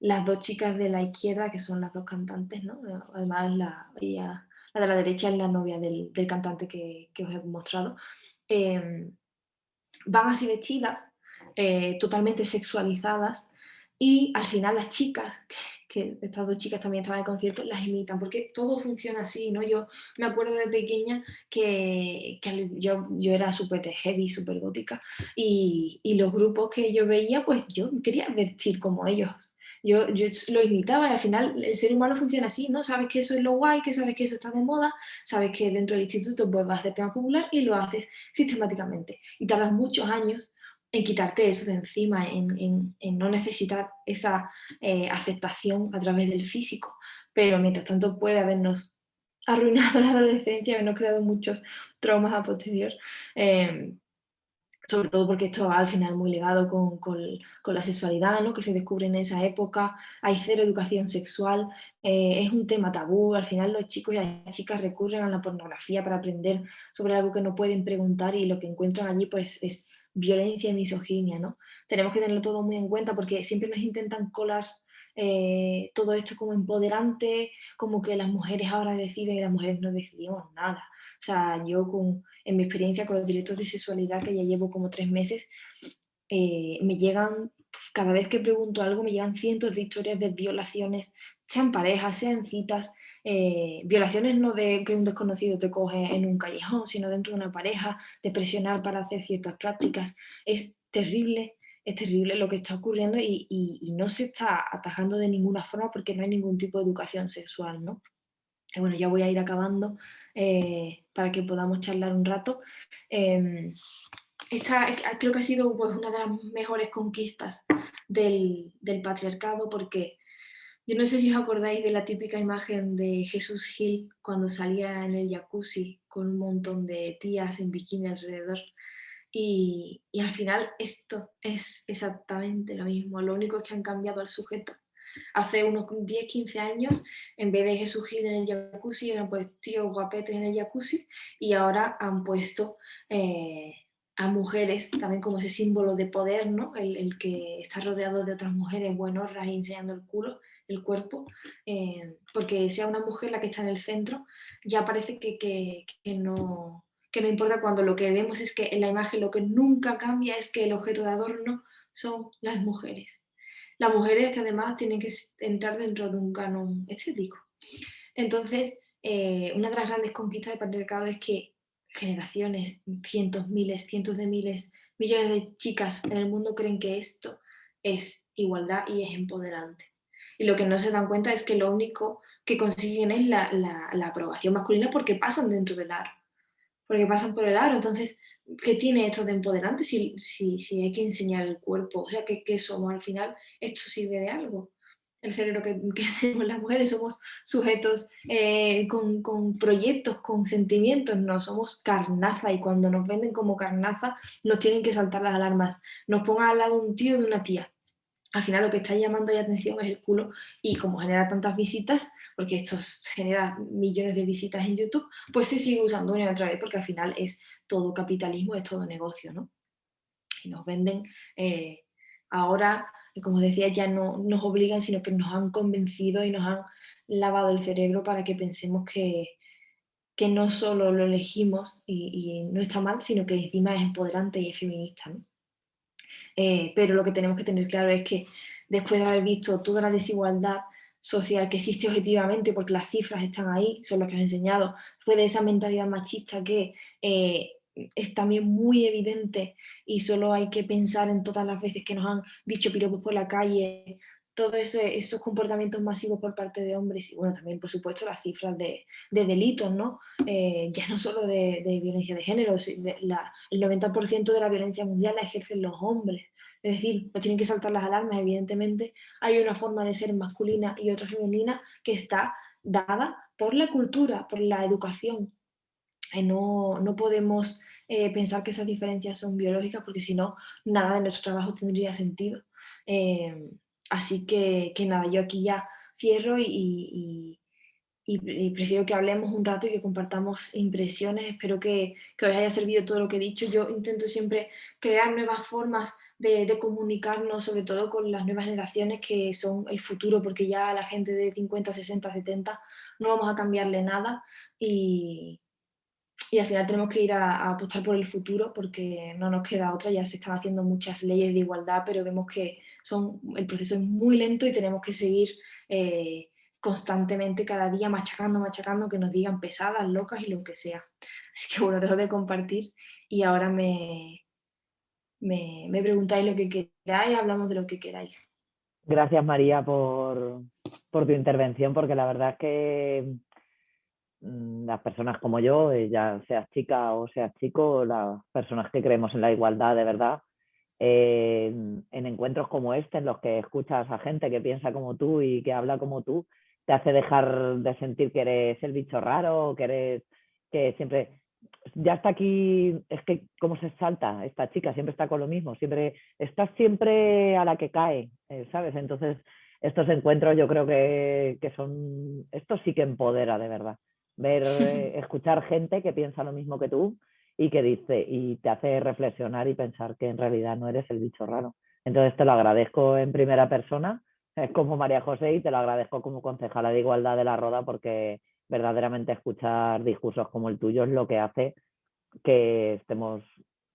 las dos chicas de la izquierda, que son las dos cantantes, ¿no? Además la de la derecha es la novia del cantante que os he mostrado, eh, van así vestidas, totalmente sexualizadas, y al final las chicas, que estas dos chicas también estaban en el concierto, las imitan, porque todo funciona así, ¿no? Yo me acuerdo de pequeña que yo era súper heavy, súper gótica, y los grupos que yo veía, pues yo quería vestir como ellos. Yo lo imitaba y al final el ser humano funciona así, ¿no? Sabes que eso es lo guay, que sabes que eso está de moda, sabes que dentro del instituto pues vas a hacer tema popular y lo haces sistemáticamente. Y tardas muchos años en quitarte eso de encima, en no necesitar esa aceptación a través del físico. Pero mientras tanto puede habernos arruinado la adolescencia, habernos creado muchos traumas a posterior. Sobre todo porque esto va al final muy ligado con la sexualidad, ¿no? Que se descubre en esa época, hay cero educación sexual, es un tema tabú, al final los chicos y las chicas recurren a la pornografía para aprender sobre algo que no pueden preguntar, y lo que encuentran allí pues es violencia y misoginia, ¿no? Tenemos que tenerlo todo muy en cuenta porque siempre nos intentan colar todo esto como empoderante, como que las mujeres ahora deciden y las mujeres no decidimos nada. O sea, en mi experiencia con los directos de sexualidad, que ya llevo como 3 meses, me llegan, cada vez que pregunto algo, me llegan cientos de historias de violaciones, sean parejas, sean citas, violaciones no de que un desconocido te coge en un callejón, sino dentro de una pareja, de presionar para hacer ciertas prácticas. Es terrible lo que está ocurriendo y no se está atajando de ninguna forma porque no hay ningún tipo de educación sexual, ¿no? Y bueno, ya voy a ir acabando para que podamos charlar un rato. Eh, Creo que ha sido pues, una de las mejores conquistas del patriarcado porque yo no sé si os acordáis de la típica imagen de Jesús Gil cuando salía en el jacuzzi con un montón de tías en bikini alrededor. Y al final esto es exactamente lo mismo, lo único es que han cambiado al sujeto. Hace unos 10, 15 años, en vez de Jesús Gil en el jacuzzi, eran pues tíos guapetes en el jacuzzi y ahora han puesto a mujeres también como ese símbolo de poder, ¿no? El que está rodeado de otras mujeres buenorras y enseñando el culo, el cuerpo, porque sea una mujer la que está en el centro, ya parece que no importa cuando lo que vemos es que en la imagen lo que nunca cambia es que el objeto de adorno son las mujeres. Las mujeres que además tienen que entrar dentro de un canon estético. Entonces, una de las grandes conquistas del patriarcado es que generaciones, cientos, miles, cientos de miles, millones de chicas en el mundo creen que esto es igualdad y es empoderante. Y lo que no se dan cuenta es que lo único que consiguen es la aprobación masculina porque pasan dentro del aro porque pasan por el aro. Entonces, ¿qué tiene esto de empoderante si hay que enseñar el cuerpo? O sea, ¿qué somos al final? ¿Esto sirve de algo? El cerebro que tenemos las mujeres, somos sujetos con proyectos, con sentimientos, no somos carnaza y cuando nos venden como carnaza nos tienen que saltar las alarmas. Nos pongan al lado un tío de una tía, al final lo que está llamando la atención es el culo y como genera tantas visitas, porque esto genera millones de visitas en YouTube, pues se sigue usando una y otra vez porque al final es todo capitalismo, es todo negocio, ¿no? Y nos venden ahora, como decía, ya no nos obligan, sino que nos han convencido y nos han lavado el cerebro para que pensemos que no solo lo elegimos y no está mal, sino que encima es empoderante y es feminista, ¿no? Pero lo que tenemos que tener claro es que después de haber visto toda la desigualdad social que existe objetivamente, porque las cifras están ahí, son las que os he enseñado, después de esa mentalidad machista que es también muy evidente y solo hay que pensar en todas las veces que nos han dicho piropos por la calle, todos esos comportamientos masivos por parte de hombres y bueno, también por supuesto las cifras de delitos, ¿no? Ya no solo de violencia de género, el 90% de la violencia mundial la ejercen los hombres. Es decir, no tienen que saltar las alarmas, evidentemente. Hay una forma de ser masculina y otra femenina que está dada por la cultura, por la educación. No podemos pensar que esas diferencias son biológicas porque si no, nada de nuestro trabajo tendría sentido. Eh, Así que nada, yo aquí ya cierro y prefiero que hablemos un rato y que compartamos impresiones. Espero que os haya servido todo lo que he dicho. Yo intento siempre crear nuevas formas de comunicarnos, sobre todo con las nuevas generaciones que son el futuro, porque ya a la gente de 50, 60, 70 no vamos a cambiarle nada y al final tenemos que ir a apostar por el futuro porque no nos queda otra. Ya se están haciendo muchas leyes de igualdad, pero vemos que el proceso es muy lento y tenemos que seguir constantemente cada día machacando, machacando, que nos digan pesadas, locas y lo que sea. Así que bueno, dejo de compartir y ahora me preguntáis lo que queráis, hablamos de lo que queráis. Gracias, María, por tu intervención, porque la verdad es que las personas como yo, ya seas chica o seas chico, las personas que creemos en la igualdad de verdad, en encuentros como este, en los que escuchas a gente que piensa como tú y que habla como tú, te hace dejar de sentir que eres el bicho raro, que siempre, ya está aquí, es que cómo se salta esta chica, siempre está con lo mismo, siempre, está siempre a la que cae, ¿sabes? Entonces, estos encuentros yo creo que son, esto sí que empodera de verdad. Escuchar gente que piensa lo mismo que tú y que dice, y te hace reflexionar y pensar que en realidad no eres el bicho raro. Entonces te lo agradezco en primera persona, como María José y te lo agradezco como concejala de Igualdad de la Roda porque verdaderamente escuchar discursos como el tuyo es lo que hace que estemos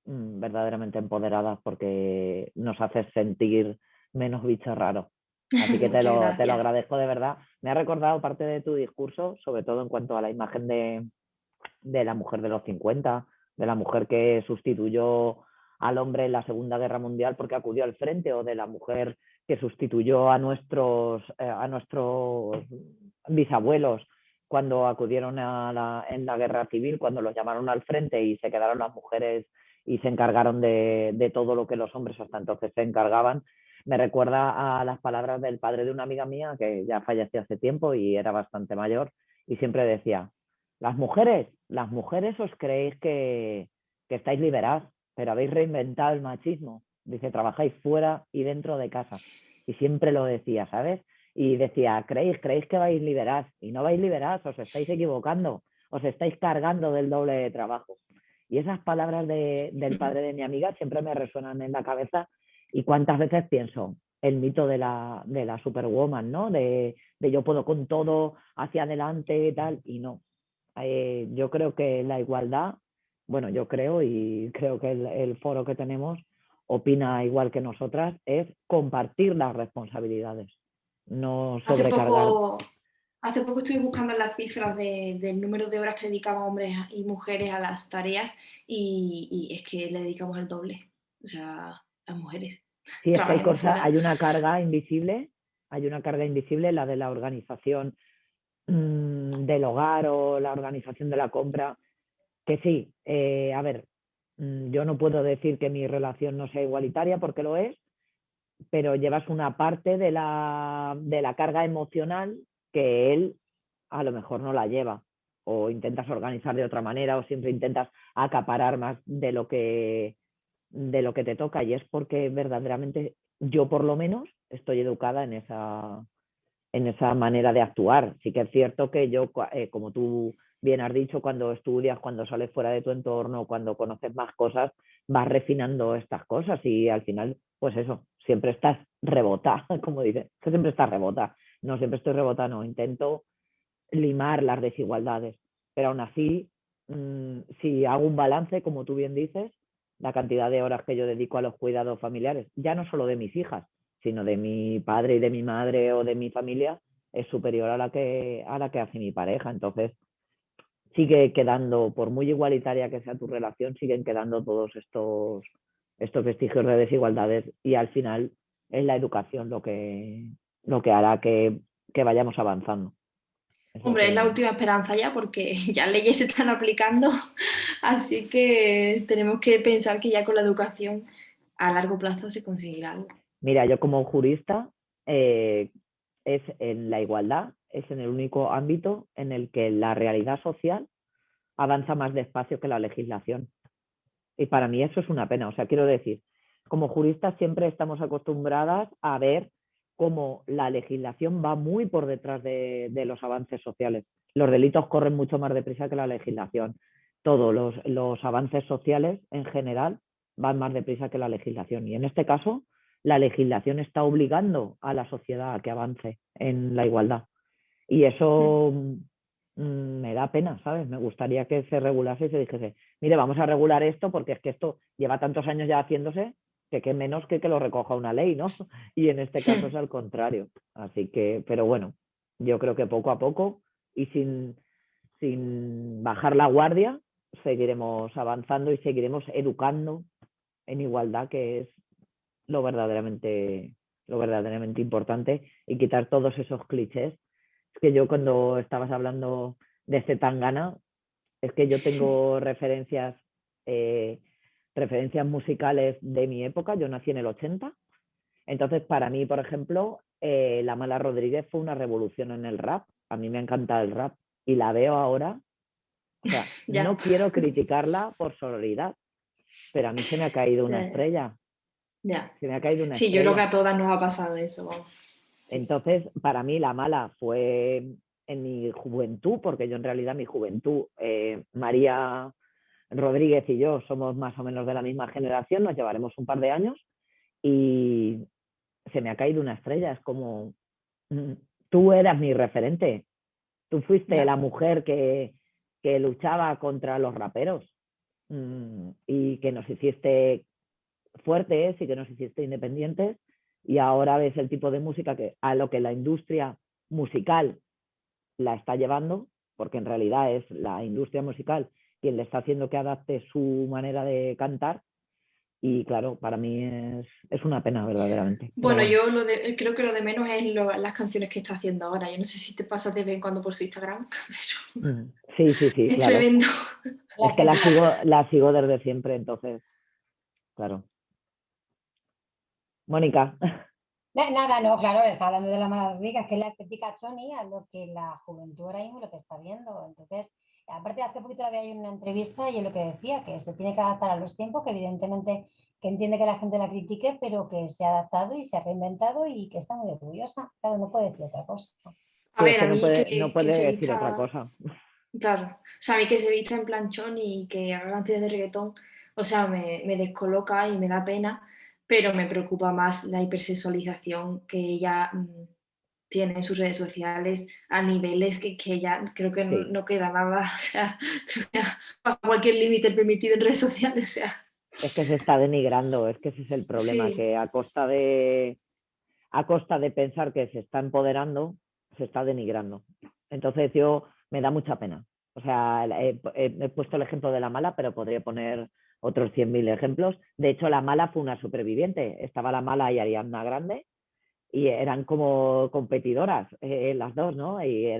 verdaderamente empoderadas porque nos hace sentir menos bichos raros. Así que Muchas te lo gracias. agradezco de verdad. Me ha recordado parte de tu discurso, sobre todo en cuanto a la imagen de la mujer de los 50, de la mujer que sustituyó al hombre en la Segunda Guerra Mundial porque acudió al frente, o de la mujer que sustituyó a nuestros bisabuelos cuando acudieron en la guerra civil, cuando los llamaron al frente y se quedaron las mujeres y se encargaron de todo lo que los hombres hasta entonces se encargaban. Me recuerda a las palabras del padre de una amiga mía que ya falleció hace tiempo y era bastante mayor y siempre decía, las mujeres os creéis que estáis liberadas, pero habéis reinventado el machismo. Dice, trabajáis fuera y dentro de casa. Y siempre lo decía, ¿sabes? Y decía, creéis que vais liberadas y no vais liberadas, os estáis equivocando, os estáis cargando del doble de trabajo. Y esas palabras del padre de mi amiga siempre me resuenan en la cabeza y cuántas veces pienso el mito de la superwoman, ¿no? De yo puedo con todo hacia adelante y tal, y no. Yo creo que la igualdad, bueno, yo creo y creo que el foro que tenemos opina igual que nosotras, es compartir las responsabilidades, no Hace sobrecargar. poco, hace poco estuve buscando las cifras del número de horas que dedicaban hombres y mujeres a las tareas y es que le dedicamos el doble. O sea, las mujeres Sí, es que trabajando fuera. hay una carga invisible, la de la organización del hogar o la organización de la compra, que sí, a ver, yo no puedo decir que mi relación no sea igualitaria porque lo es, pero llevas una parte de la carga emocional que él a lo mejor no la lleva, o intentas organizar de otra manera, o siempre intentas acaparar más de lo que te toca, y es porque verdaderamente yo por lo menos estoy educada en esa manera de actuar. Sí que es cierto que yo, como tú bien has dicho, cuando estudias, cuando sales fuera de tu entorno, cuando conoces más cosas, vas refinando estas cosas y al final, pues eso, siempre estás rebota, como dices, que siempre estás rebota. No, siempre estoy rebota, no, intento limar las desigualdades, pero aún así, si hago un balance, como tú bien dices, la cantidad de horas que yo dedico a los cuidados familiares, ya no solo de mis hijas, sino de mi padre y de mi madre o de mi familia, es superior a la que hace mi pareja. Entonces, sigue quedando, por muy igualitaria que sea tu relación, siguen quedando todos estos vestigios de desigualdades y al final es la educación lo que hará que vayamos avanzando. Es lo Hombre, es la que, última esperanza ya porque ya leyes se están aplicando, así que tenemos que pensar que ya con la educación a largo plazo se conseguirá algo. Mira, yo como jurista, es en la igualdad, es en el único ámbito en el que la realidad social avanza más despacio que la legislación. Y para mí eso es una pena. O sea, quiero decir, como juristas siempre estamos acostumbradas a ver cómo la legislación va muy por detrás de los avances sociales. Los delitos corren mucho más deprisa que la legislación. Todos los avances sociales en general van más deprisa que la legislación. Y en este caso, la legislación está obligando a la sociedad a que avance en la igualdad. Y eso me da pena, ¿sabes? Me gustaría que se regulase y se dijese, mire, vamos a regular esto porque es que esto lleva tantos años ya haciéndose que qué menos que lo recoja una ley, ¿no? Y en este caso es al contrario. Así que, pero bueno, yo creo que poco a poco y sin bajar la guardia, seguiremos avanzando y seguiremos educando en igualdad, que es lo verdaderamente importante, y quitar todos esos clichés. Es que yo cuando estabas hablando de Zetangana, es que yo tengo eh, referencias musicales de mi época, yo nací en el 80, entonces para mí, por ejemplo, La Mala Rodríguez fue una revolución en el rap, a mí me encanta el rap y la veo ahora, o sea, Ya, no quiero criticarla por sororidad, pero a mí se me ha caído una ya, ya. estrella, Ya. se me ha caído una Sí, yo creo que estrella. a todas nos ha pasado eso, vamos. Sí. Entonces, para mí la mala fue en mi juventud, porque yo en realidad mi juventud, María Rodríguez y yo somos más o menos de la misma generación, nos llevaremos un par de años y se me ha caído una estrella, es como, tú eras mi referente, tú fuiste la mujer que luchaba contra los raperos y que nos hiciste fuertes y que nos hiciste independientes y ahora ves el tipo de música que a lo que la industria musical la está llevando, porque en realidad es la industria musical quien le está haciendo que adapte su manera de cantar y claro, para mí es una pena verdaderamente. Bueno, yo creo que lo de menos es las canciones que está haciendo ahora. Yo no sé si te pasas de vez en cuando por su Instagram, pero sí, es claro. tremendo. Es que la sigo desde siempre, entonces, claro. Mónica. Nada, no, claro, está hablando de la mala rica, que es la estética choni a lo que la juventud ahora mismo lo que está viendo. Entonces, aparte hace poquito la había en una entrevista y es lo que decía, que se tiene que adaptar a los tiempos, que evidentemente que entiende que la gente la critique, pero que se ha adaptado y se ha reinventado y que está muy orgullosa. Claro, no puede decir otra cosa. A ver, a no mí puede que se decir otra vista, cosa. claro, o sea, a mí que se vista en planchón y que haga canciones de reggaetón, o sea, me descoloca y me da pena, pero me preocupa más la hipersexualización que ella tiene en sus redes sociales a niveles que ya creo que Sí. no queda nada, o sea, creo que pasa cualquier límite permitido en redes sociales, o sea. Es que se está denigrando, es que ese es el problema, Sí. que a costa de pensar que se está empoderando, se está denigrando. Entonces yo me da mucha pena. O sea, he puesto el ejemplo de la mala, pero podría poner otros 100.000 ejemplos. De hecho, la mala fue una superviviente. Estaba la mala y Ariadna Grande y eran como competidoras las dos, ¿no? Y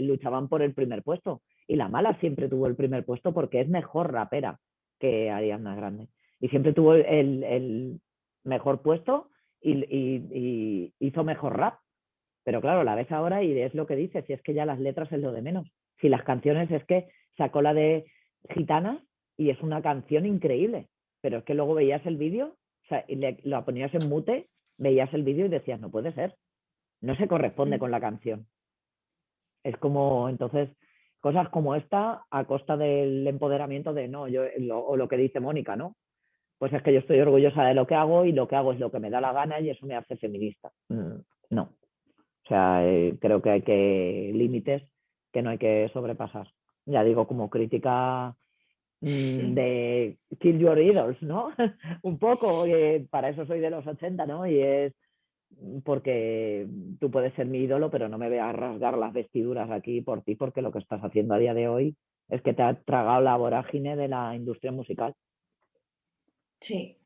luchaban por el primer puesto. Y la mala siempre tuvo el primer puesto porque es mejor rapera que Ariadna Grande. Y siempre tuvo el mejor puesto y hizo mejor rap. Pero claro, la ves ahora y es lo que dice, si es que ya las letras es lo de menos. Si las canciones es que sacó la de Gitanas y es una canción increíble, pero es que luego veías el vídeo, o sea, lo ponías en mute, veías el vídeo y decías, no puede ser, no se corresponde con la canción. Es como, entonces, cosas como esta a costa del empoderamiento de, no, o lo que dice Mónica, ¿no? Pues es que yo estoy orgullosa de lo que hago y lo que hago es lo que me da la gana y eso me hace feminista. No. O sea, creo que hay límites que no hay que sobrepasar. Ya digo, como crítica de Kill Your Idols, ¿no? Un poco, para eso soy de los 80, ¿no? Y es porque tú puedes ser mi ídolo, pero no me voy a rasgar las vestiduras aquí por ti, porque lo que estás haciendo a día de hoy es que te has tragado la vorágine de la industria musical. Sí.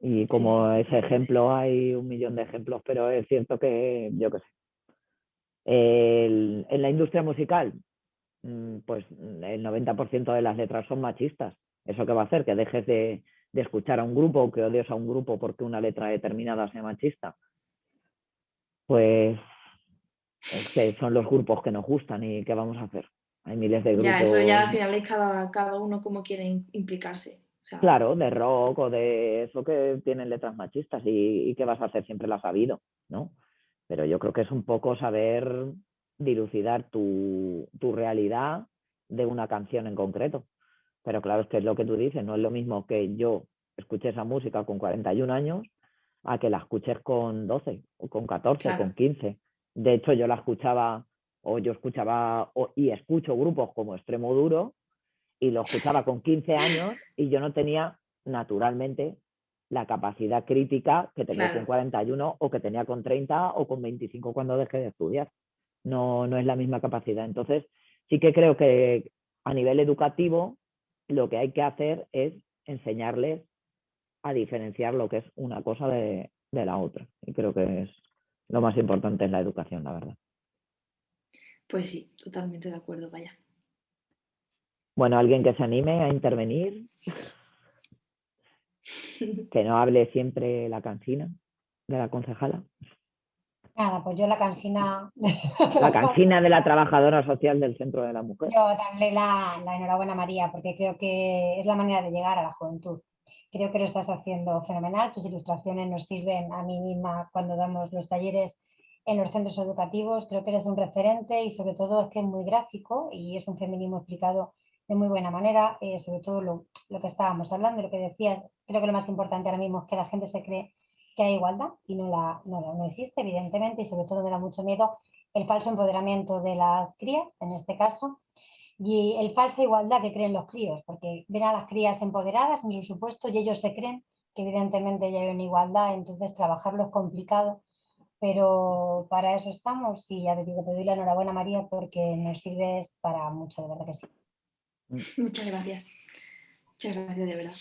Y como sí, ese ejemplo, hay un millón de ejemplos, pero es cierto que, yo qué sé, en la industria musical, pues el 90% de las letras son machistas. ¿Eso qué va a hacer? Que dejes de escuchar a un grupo o que odies a un grupo porque una letra determinada sea machista. Pues es que son los grupos que nos gustan y ¿qué vamos a hacer? Hay miles de Ya, eso ya grupos, al final es cada uno como quiere implicarse. O sea, claro, de rock o de eso que tienen letras machistas y ¿qué vas a hacer? Siempre lo has sabido, ¿no? Pero yo creo que es un poco saber dilucidar tu realidad de una canción en concreto. Pero claro, es que es lo que tú dices, no es lo mismo que yo escuche esa música con 41 años a que la escuches con 12 o con 14 o claro. con 15. De hecho, yo la escuchaba y escucho grupos como Extremo Duro y lo escuchaba con 15 años y yo no tenía naturalmente la capacidad crítica que tengo con Claro. 41 o que tenía con 30 o con 25 cuando dejé de estudiar. No, no es la misma capacidad. Entonces, sí que creo que a nivel educativo lo que hay que hacer es enseñarles a diferenciar lo que es una cosa de la otra. Y creo que es lo más importante en la educación, la verdad. Pues sí, totalmente de acuerdo, vaya. Bueno, alguien que se anime a intervenir, que no hable siempre la cansina de la concejala. Nada, pues yo la cansina. La cansina de la trabajadora social del Centro de la Mujer. Yo darle la enhorabuena a María, porque creo que es la manera de llegar a la juventud. Creo que lo estás haciendo fenomenal. Tus ilustraciones nos sirven a mí misma cuando damos los talleres en los centros educativos. Creo que eres un referente y sobre todo es que es muy gráfico y es un feminismo explicado de muy buena manera. Sobre todo lo que estábamos hablando, lo que decías, creo que lo más importante ahora mismo es que la gente se cree que hay igualdad y no existe, evidentemente, y sobre todo me da mucho miedo el falso empoderamiento de las crías, en este caso, y el falsa igualdad que creen los críos, porque ven a las crías empoderadas en su supuesto y ellos se creen que evidentemente ya hay una igualdad, entonces trabajarlo es complicado, pero para eso estamos y ya te digo, te doy la enhorabuena María porque nos sirves para mucho, de verdad que sí. Muchas gracias. Muchas gracias, de verdad.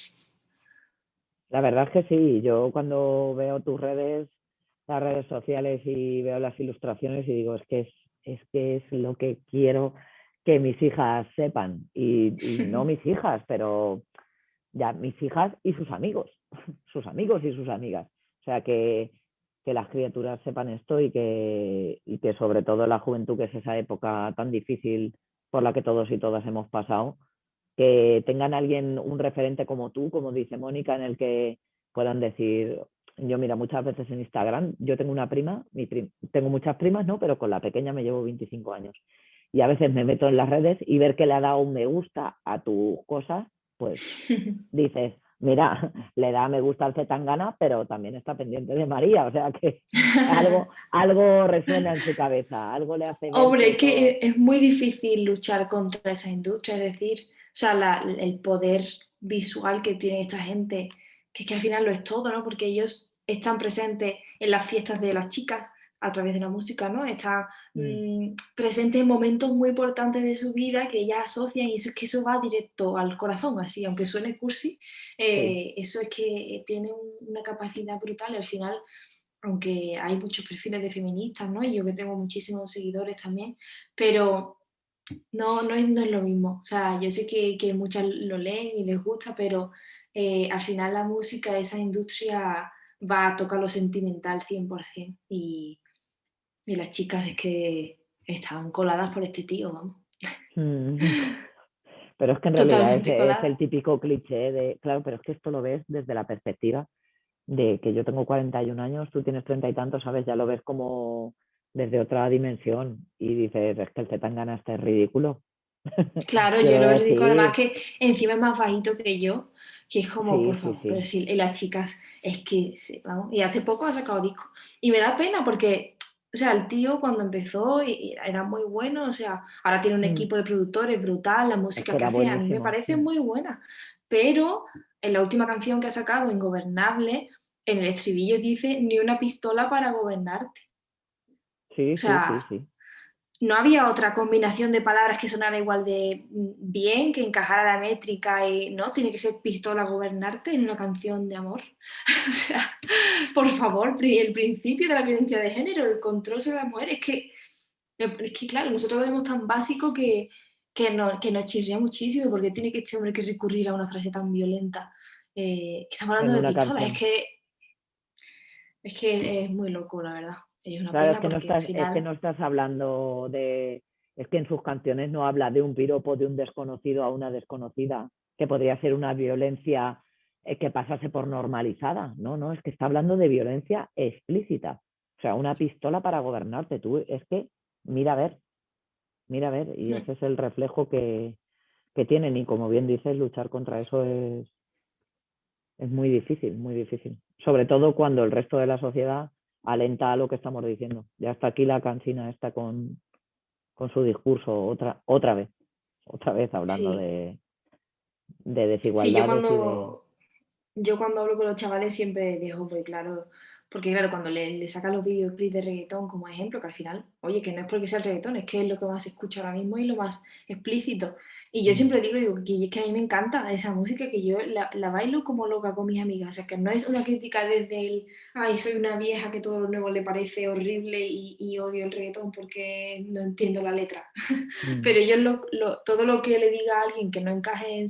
La verdad es que sí, yo cuando veo tus redes, las redes sociales y veo las ilustraciones y digo, es que es lo que quiero que mis hijas sepan. Y no mis hijas, pero ya mis hijas y sus amigos, sus amigos y sus amigas. O sea, que las criaturas sepan esto y que sobre todo la juventud, que es esa época tan difícil por la que todos y todas hemos pasado, que tengan alguien, un referente como tú, como dice Mónica, en el que puedan decir, yo mira, muchas veces en Instagram, yo tengo una prima, tengo muchas primas, ¿no? Pero con la pequeña me llevo 25 años. Y a veces me meto en las redes y ver que le ha dado un me gusta a tus cosas, pues dices, mira, le da me gusta al Zetangana, pero también está pendiente de María, o sea que algo resuena en su cabeza, algo le hace ver Hombre, que es todo... que es muy difícil luchar contra esa industria, es decir, o sea, el poder visual que tiene esta gente, que es que al final lo es todo, ¿no? Porque ellos están presentes en las fiestas de las chicas a través de la música, ¿no? Están presentes en momentos muy importantes de su vida que ellas asocian y eso es que eso va directo al corazón, así, aunque suene cursi, Sí. eso es que tiene una capacidad brutal y al final aunque hay muchos perfiles de feministas, ¿no? Y yo que tengo muchísimos seguidores también, pero no es lo mismo. O sea, yo sé que muchas lo leen y les gusta, pero al final la música, esa industria va a tocar lo sentimental 100% y las chicas es que están coladas por este tío, vamos. Pero es que en realidad Totalmente ese es el coladas. típico cliché de, claro, pero es que esto lo ves desde la perspectiva de que yo tengo 41 años, tú tienes 30 y tantos, ¿sabes? Ya lo ves como desde otra dimensión y dices, es que el Zetangana este es ridículo. Claro, yo lo Quiero veo ridículo, además decir, que encima es más bajito que yo, que es como, sí, por sí, favor, pero sí, sí, y las chicas, es que, sí, vamos, y hace poco ha sacado disco. Y me da pena porque, o sea, el tío cuando empezó era muy bueno, o sea, ahora tiene un Mm, equipo de productores brutal, la es música que que era hace a mí me buenísimo. parece muy buena, pero en la última canción que ha sacado, Ingobernable, en el estribillo dice, ni una pistola para gobernarte. Sí, O sí, sí, sea, sí. no había otra combinación de palabras que sonara igual de bien, que encajara la métrica y no, tiene que ser pistola gobernarte en una canción de amor. O sea, por favor, el principio de la violencia de género, el control sobre la mujer, es que claro, nosotros lo vemos tan básico que nos chirría muchísimo porque tiene que este hombre que recurrir a una frase tan violenta. Que estamos En hablando de una pistolas, canción. es que es muy loco, la verdad. Es una Claro, pena porque al es que final... no estás hablando de, es que en sus canciones no habla de un piropo de un desconocido a una desconocida, que podría ser una violencia que pasase por normalizada. No, no, es que está hablando de violencia explícita. O sea, una pistola para gobernarte. Tú, es que, mira a ver, y ese es el reflejo que tienen. Y como bien dices, luchar contra eso es muy difícil, muy difícil. Sobre todo cuando el resto de la sociedad alenta a lo que estamos diciendo. Ya está aquí la cansina está con su discurso otra vez hablando Sí, de sí, yo desigualdades y de... cuando, Yo cuando hablo con los chavales siempre dejo muy claro, porque claro, cuando le sacan los videoclips de reggaetón como ejemplo, que al final, oye, que no es porque sea el reggaetón, es que es lo que más se escucha ahora mismo y lo más explícito. Y yo siempre digo que es que a mí me encanta esa música, que yo la bailo como loca con mis amigas, o sea, que no es una crítica desde el, ay, soy una vieja que todo lo nuevo le parece horrible y odio el reggaetón porque no entiendo la letra. Mm, Pero yo todo lo que le diga a alguien que no encaje en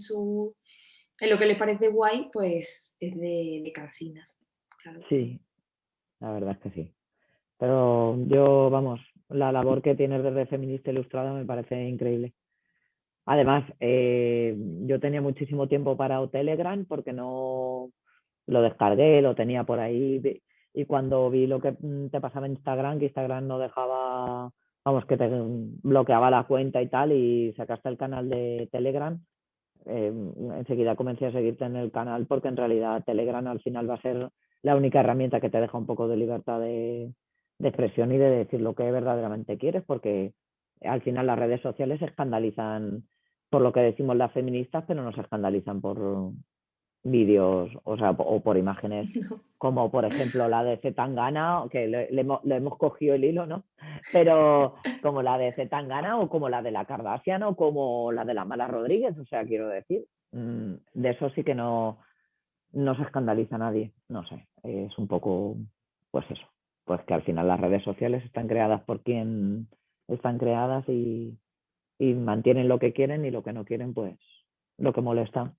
lo que les parece guay, pues es de cansinas. Claro. sí, la verdad es que sí. Pero yo, vamos, la labor que tienes desde Feminista Ilustrada me parece increíble. Además, yo tenía muchísimo tiempo parado Telegram porque no lo descargué, lo tenía por ahí. Y cuando vi lo que te pasaba en Instagram, que Instagram no dejaba, vamos, que te bloqueaba la cuenta y tal, y sacaste el canal de Telegram, enseguida comencé a seguirte en el canal porque en realidad Telegram al final va a ser la única herramienta que te deja un poco de libertad de expresión y de decir lo que verdaderamente quieres, porque al final las redes sociales se escandalizan por lo que decimos las feministas, pero no se escandalizan por vídeos, o sea, o por imágenes, No. como por ejemplo la de Zetangana, que le hemos cogido el hilo, ¿no? Pero como la de Zetangana o como la de la Kardashian o como la de la Mala Rodríguez, o sea, quiero decir, de eso sí que no se escandaliza nadie, no sé, es un poco, pues eso, pues que al final las redes sociales están creadas por quien están creadas y mantienen lo que quieren y lo que no quieren, pues lo que molesta.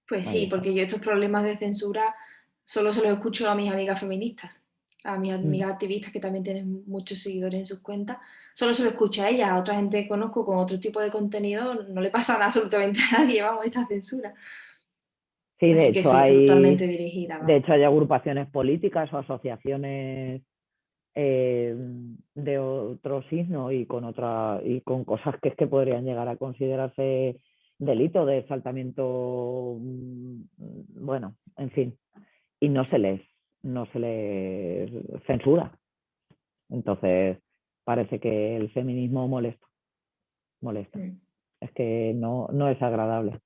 Pues Ahí sí, está. porque yo estos problemas de censura solo se los escucho a mis amigas feministas, a mis amigas activistas que también tienen muchos seguidores en sus cuentas, solo se lo escucho a ellas, a otra gente que conozco con otro tipo de contenido no le pasa nada absolutamente a nadie, vamos, esta censura. Sí, Así que sí, totalmente dirigida, vamos. hay agrupaciones políticas o asociaciones de otro signo y con cosas que es que podrían llegar a considerarse delito de exaltamiento, bueno, en fin, y no se les censura. Entonces, parece que el feminismo molesta. Mm. Es que no es agradable.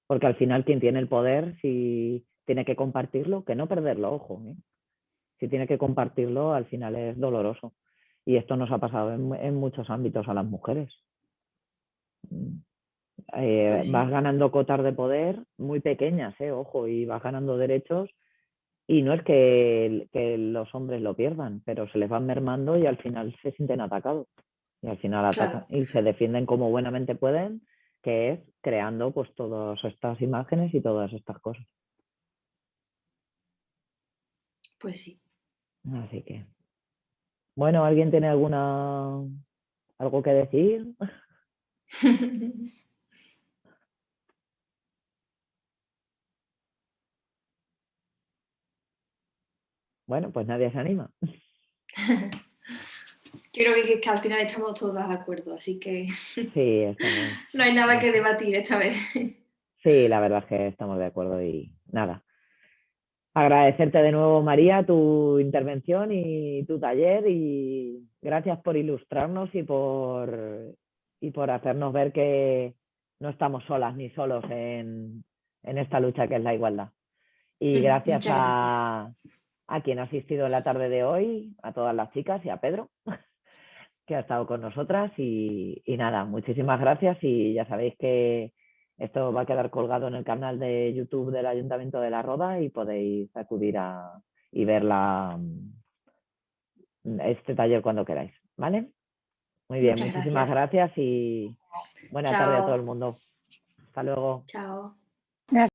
Porque al final quien tiene el poder, si tiene que compartirlo, que no perderlo, ojo, ¿eh? Si tiene que compartirlo, al final es doloroso. Y esto nos ha pasado en muchos ámbitos a las mujeres. Pues Vas sí, ganando cotas de poder muy pequeñas, ojo, y vas ganando derechos. Y no es que los hombres lo pierdan, pero se les van mermando y al final se sienten atacados. Y al final atacan claro, y se defienden como buenamente pueden, que es creando pues todas estas imágenes y todas estas cosas. pues sí. Así que, bueno, ¿alguien tiene algo que decir? Bueno, pues nadie se anima. Yo creo que al final estamos todas de acuerdo, así que Sí, estamos. no hay nada que debatir esta vez. Sí, la verdad es que estamos de acuerdo y nada. Agradecerte de nuevo, María, tu intervención y tu taller y gracias por ilustrarnos y por hacernos ver que no estamos solas ni solos en esta lucha que es la igualdad. Y gracias Muchas gracias. a quien ha asistido en la tarde de hoy, a todas las chicas y a Pedro, que ha estado con nosotras. Y nada, muchísimas gracias y ya sabéis que esto va a quedar colgado en el canal de YouTube del Ayuntamiento de La Roda y podéis acudir y ver este taller cuando queráis, ¿vale? Muy bien, Muchas muchísimas gracias. gracias y buena tarde a todo el Chao. mundo. Hasta luego. Chao.